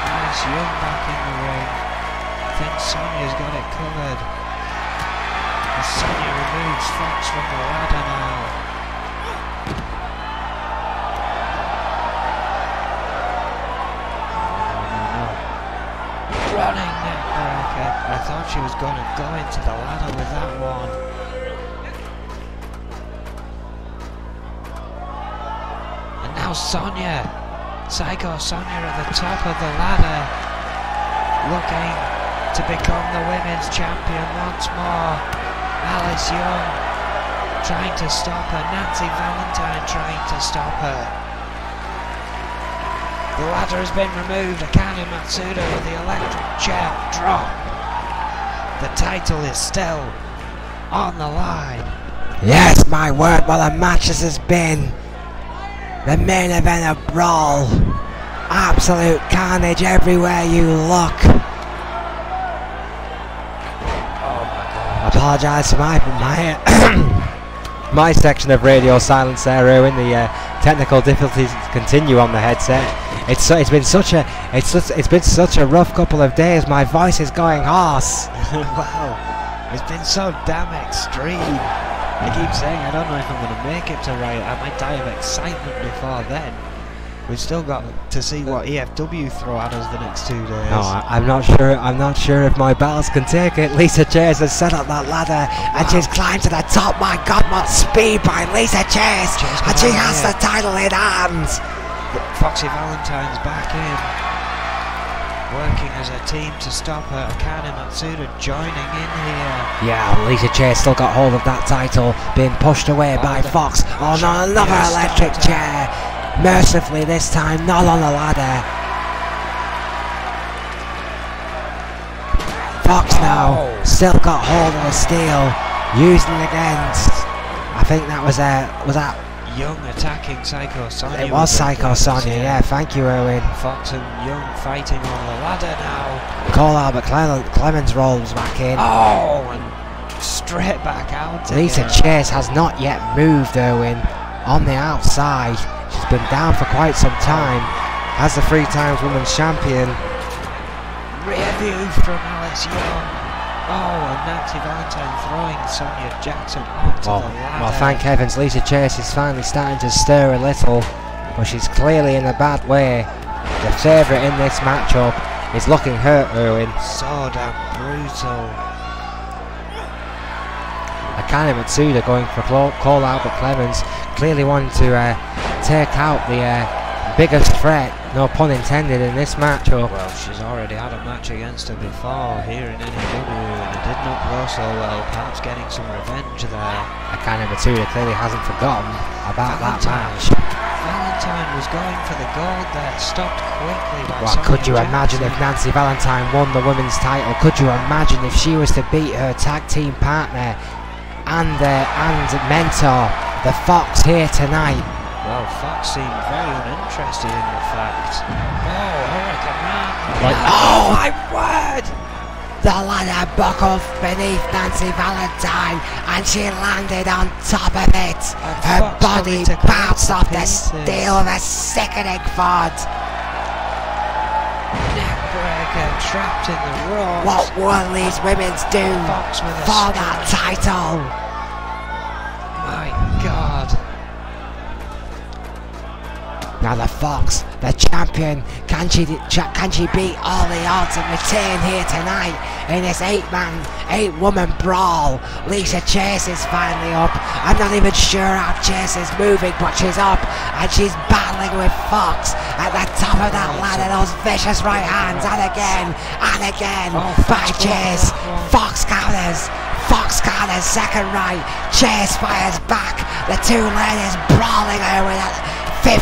Alice Young back in the ring. I think Sonia's got it covered. As Sonia removes Fox from the ladder now. Running neckbreaker. I thought she was going to go into the ladder with that one. And now Sonia, Psycho Sonia at the top of the ladder, looking to become the women's champion once more. Alice Young trying to stop her. Nancy Valentine trying to stop her. The ladder has been removed. Akane Matsuda with the electric chair drop. The title is still on the line. Yes, my word, what a match this has been. The main event of Brawl. Absolute carnage everywhere you look. Oh my god. I apologise for my section of radio silence there, Owen. The technical difficulties continue on the headset. It's been such a rough couple of days. My voice is going hoarse. Wow, it's been so damn extreme. I keep saying I don't know if I'm going to make it to Riot. I might die of excitement before then. We've still got to see what EFW throw at us the next 2 days. No, I'm not sure. I'm not sure if my bells can take it. Lisa Chase has set up that ladder, and she's climbed to the top. My God, what speed by Lisa Chase! And she has the title in hand. Foxy Valentine's back in, working as a team to stop her. Akane Matsuda joining in here. Yeah, Lisa Chase still got hold of that title, being pushed away by Fox. Oh no, another electric chair. Mercifully this time, not on the ladder. Fox now still got hold of the steel, using it against. I think that was that Young attacking Psycho Sonya. It was Psycho Sonya, yeah. Thank you, Erwin. Fox and Young fighting on the ladder now. Cole Albert Clemens rolls back in. Oh, and straight back out. Lisa Chase has not yet moved, Erwin, on the outside. She's been down for quite some time. As the 3 times women's champion. Rear view from Alice Young. Oh, and Nancy Valentine throwing Sonya Jackson onto the ladder. Well, thank heavens, Lisa Chase is finally starting to stir a little, but she's clearly in a bad way. The favourite in this matchup is looking hurt, Erwin. So damn brutal. Akane Matsuda going for Cole Albert Clemens, clearly wanting to take out the biggest threat, no pun intended, in this matchup. Well, she's already had a match against her before here in N.E.W, and it did not go so well, perhaps getting some revenge there. Akane Matsuda clearly hasn't forgotten about that match. Valentine was going for the gold there, stopped quickly by Well, Sonya could you Jackson. imagine if Nancy Valentine won the women's title? Could you imagine if she was to beat her tag team partner and mentor, the Fox, here tonight? Well, Fox seemed very uninterested in the fact. Oh, Hurricane Man. Oh my word! The ladder buckled beneath Nancy Valentine, and she landed on top of it. Her body bounced off the steel of a sickening thud. Neckbreaker trapped in the ropes. What will these women do Fox with a for that title? My God. Now the Fox, the champion, can she beat all the odds and retain here tonight in this 8-woman brawl? Lisa Chase is finally up. I'm not even sure how Chase is moving, but she's up and she's battling with Fox at the top of that ladder. Those vicious right hands, and again by Chase. Fox counters. Second right. Chase fires back. The 2 ladies brawling her with 15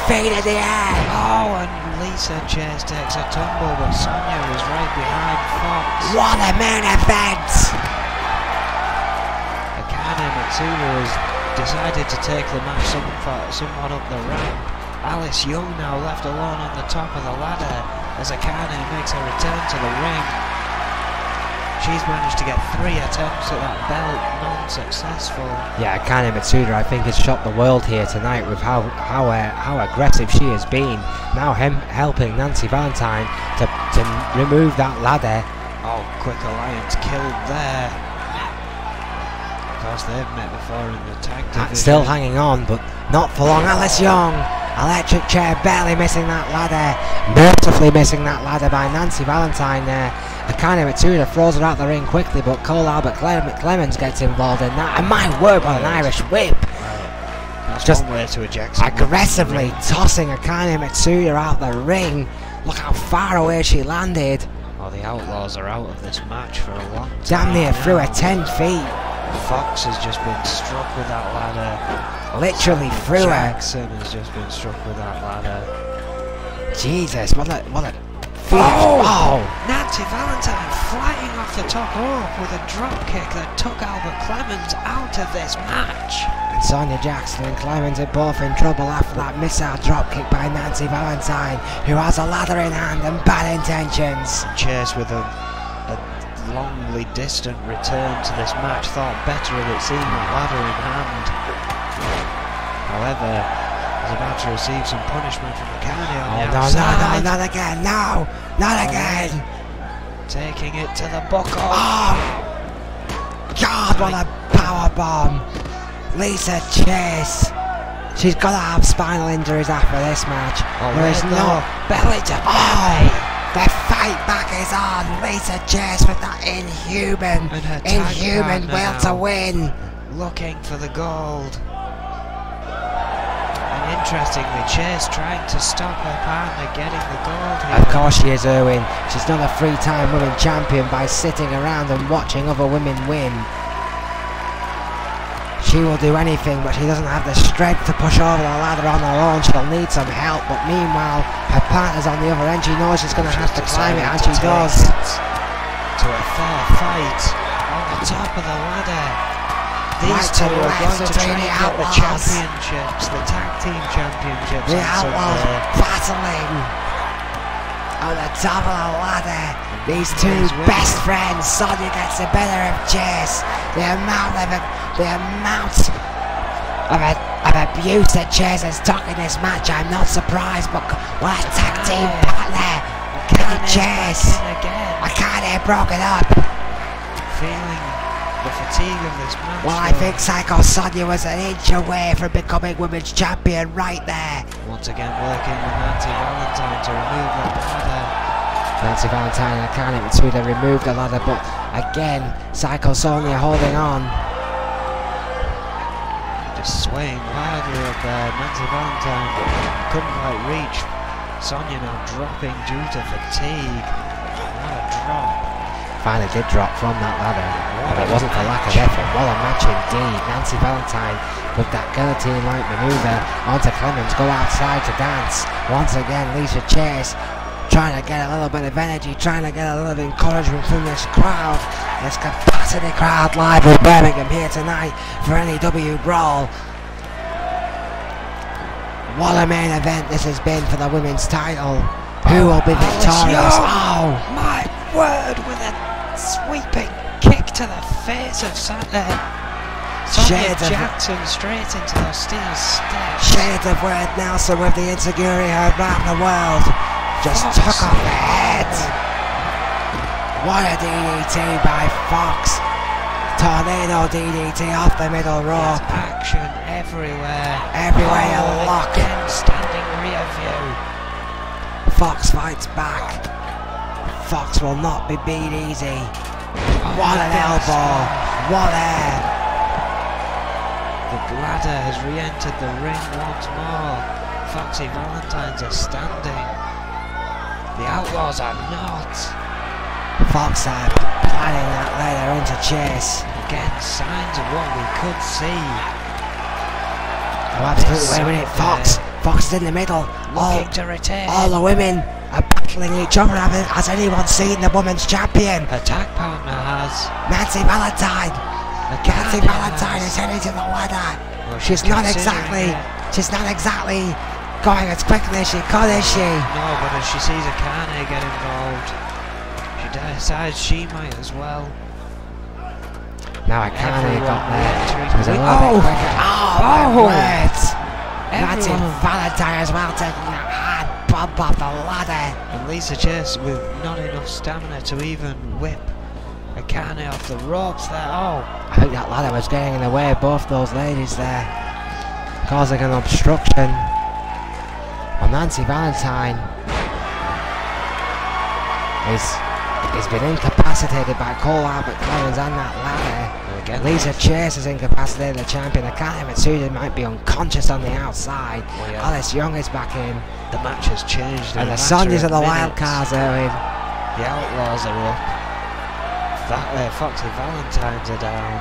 feet in the air. Oh, and Lisa Chase takes a tumble, but Sonya is right behind Fox. What a main event! Akane Matsuda has decided to take the match somewhat up the ramp. Alice Young now left alone on the top of the ladder as Akane makes a return to the ring. She's managed to get 3 attempts at that belt, non-successful. Yeah, Akane Matsuda, I think, has shocked the world here tonight with how aggressive she has been. Now helping Nancy Valentine to remove that ladder. Oh, Quick Alliance killed there. Of course, they've met before in the tag division. Still hanging on, but not for long. Alice Young, electric chair, barely missing that ladder. Mercifully missing that ladder by Nancy Valentine there. Akane Matsuda throws her out the ring quickly, but Cole Albert Clemens gets involved in that. And my word, what an Irish whip! That's just one way to eject someone aggressively from the ring. tossing Akane Matsuda out the ring. Look how far away she landed. Oh, the Outlaws are out of this match for a long time. Damn near through her now. 10 feet. Fox has just been struck with that ladder. Literally through her. Jackson has just been struck with that ladder. Jesus, what a Oh! Nancy Valentine flying off the top rope with a drop kick that took Albert Clemens out of this match. And Sonya Jackson and Clemens are both in trouble after that missile drop kick by Nancy Valentine, who has a ladder in hand and bad intentions. Chase with a longly distant return to this match thought better of it seeing a ladder in hand. However, is about to receive some punishment from Akane on the outside. No, not again, no, not again. Taking it to the buckle. Oh, God, what a power bomb. Lisa Chase She's got to have spinal injuries after this match. Oh, There is no belly to belly. The fight back is on. Lisa Chase with that inhuman will to win. Looking for the gold. And interestingly, Chase trying to stop her partner getting the gold here. Of course she is, Erwin. She's not a three-time women champion by sitting around and watching other women win. She will do anything, but she doesn't have the strength to push over the ladder on her own. She'll need some help, but meanwhile, her partner's on the other end. She knows she's going to have to climb it, and she does. To a fair fight on the top of the ladder. These two are going to try and get the championships, the tag team championships. The Outlaws battling on the top of the ladder. These two best friends. Sonya gets the better of Chase. The amount of abuse that Chase has took in this match, I'm not surprised, but what a tag team partner. Kenny Chase. I can't hear broken up. Feeling the fatigue of this match. Well, I think Psycho Sonya was an inch away from becoming women's champion right there. Once again working with Nancy Valentine to remove the ladder. Nancy Valentine and Akane Mitsuda removed the ladder, but again, Psycho Sonya holding on. Just swaying wildly up there. Nancy Valentine couldn't quite reach. Sonya now dropping due to fatigue. What a drop. Finally did drop from that ladder, but it wasn't for lack of effort. What a match indeed. Nancy Valentine with that guillotine-like maneuver onto Clemens, go outside to dance. Once again, Lisa Chase trying to get a little bit of energy, trying to get a little encouragement from this crowd. This capacity crowd live in Birmingham here tonight for N.E.W. Brawl. What a main event this has been for the women's title. Who will be victorious? Oh my word, with a sweeping kick to the face of Sonya Jackson straight into those steel steps. Shades of Wade Nelson with the insecurity heard around the world. Just took off the head. What a DDT by Fox. Tornado DDT off the middle rope. Action everywhere. Everywhere you look. Again, standing rear view. Fox fights back. Fox will not be beat easy. What an elbow. What a... The ladder has re-entered the ring once more. Foxy Valentines are standing. The Outlaws are not. Fox are planning that ladder into Chase. Again, signs of what we could see. Oh, absolutely. Wait a minute, Fox. Fox is in the middle. Looking to retain. All the women are battling each other. Has anyone seen the women's champion? Her tag partner has. Nancy Valentine. Nancy Valentine is heading to the ladder. Well, she's not exactly going as quickly as she could, is she? No, but as she sees Akane get involved, she decides she might as well. Now Akane got there. She was a little bit quicker. My words. Nancy Valentine as well taking a hard bump off the ladder. And Lisa Chase with not enough stamina to even whip Akane off the ropes there. Oh, I think that ladder was getting in the way of both those ladies there, causing an obstruction. Well, Nancy Valentine has been incapacitated by Cole Albert Clemens and that ladder. again, Lisa Chase is incapacitated, the champion. Akane Mitsuda might be unconscious on the outside. Well, yeah. Alice Young is back in. The match has changed. And the Sonyas are the wild cards, Erwin. The Outlaws are up. Foxy Valentines are down.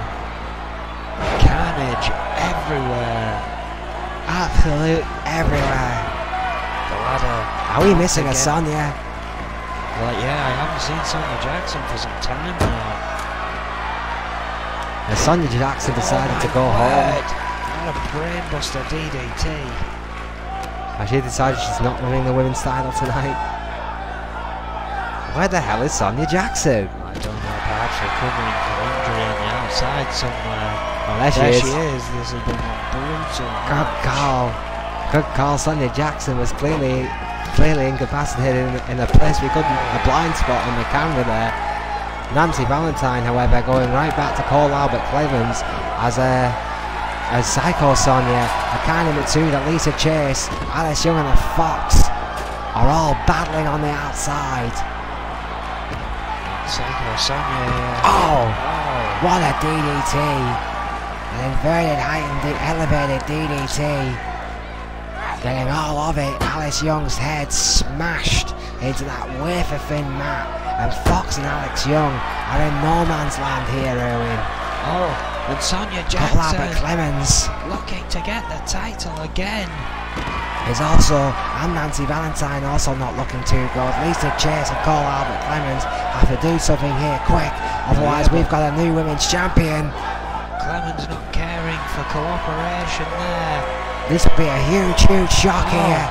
Carnage everywhere. Absolute everywhere. The ladder. Are we missing a Sonya? Well, yeah, I haven't seen Sonya Jackson for some time now. And Sonya Jackson decided to go home. What a brainbuster DDT. She decided she's not winning the women's title tonight. Where the hell is Sonya Jackson? I don't know, perhaps recovering from injury on the outside somewhere. Well, there she she is. This has been a brutal Good match. call. Good call. Sonya Jackson was clearly incapacitated in a place we couldn't, a blind spot on the camera there. Nancy Valentine, however, going right back to Cole Albert Clemens as as Psycho Sonya, Akane Mitsuda, Lisa Chase, Alice Young and the Fox are all battling on the outside. Psycho Sonya. Oh! What a DDT! An inverted, heightened, elevated DDT. Getting all of it. Alice Young's head smashed into that wafer-thin mat. And Fox and Alex Young are in no man's land here, Erwin. Oh, and Sonya Cole Albert Jackson Clemens looking to get the title again. is also, and Nancy Valentine also not looking too good. Lisa Chase and Cole Albert Clemens have to do something here quick, otherwise we've got a new women's champion. Clemens not caring for cooperation there. This would be a huge, huge shock here.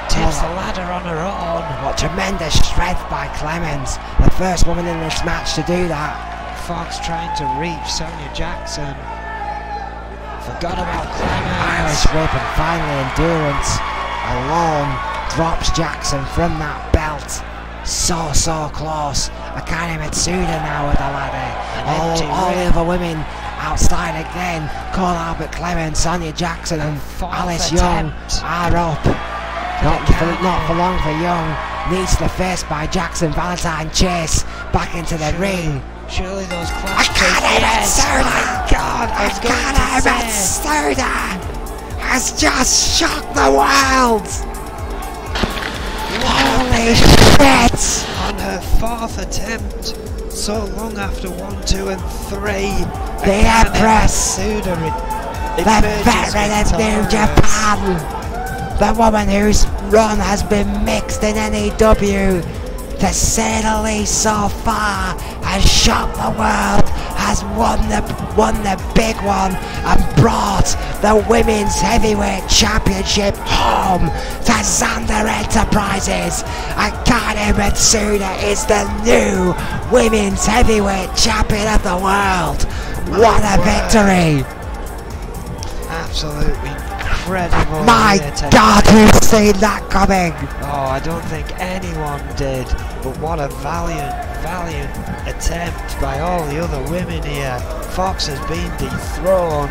Tips the ladder on her own. What tremendous strength by Clemens, the first woman in this match to do that. Fox trying to reach Sonya Jackson. Forgot about Clemens. Irish whip, and finally Endurance alone drops Jackson from that belt. So close. Akane Mitsuda now with the ladder. All the other women outside again. Cole Albert Clemens, Sonya Jackson and Alice Young are up. Not for long for Young. Needs the face by Jackson. Valentine Chase back into the ring. Surely those clash Akane Mitsuda! Oh my God! Akane Mitsuda has just shocked the world! Holy shit! On her fourth attempt, so long after 1, 2 and 3, the Empress, the veteran of New Japan, the woman whose run has been mixed in N.E.W, to say the least so far, has shocked the world, has won the big one and brought the Women's Heavyweight Championship home to Xander Enterprises. Akane Mitsuda is the new Women's Heavyweight Champion of the world. What a victory! Absolutely incredible. My God, who's seen that coming? Oh, I don't think anyone did, but what a valiant attempt by all the other women here. Fox has been dethroned.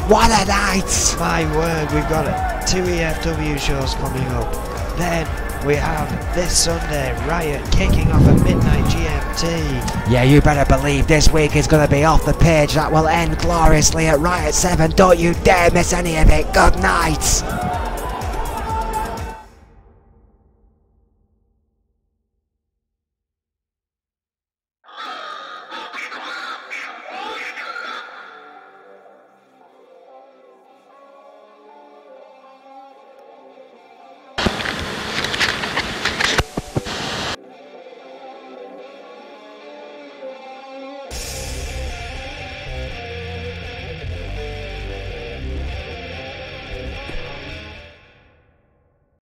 What a night! My word, we've got 2 EFW shows coming up. Then we have this Sunday Riot kicking off at midnight GMT. Yeah, you better believe this week is going to be off the page. That will end gloriously at Riot 7. Don't you dare miss any of it. Good night!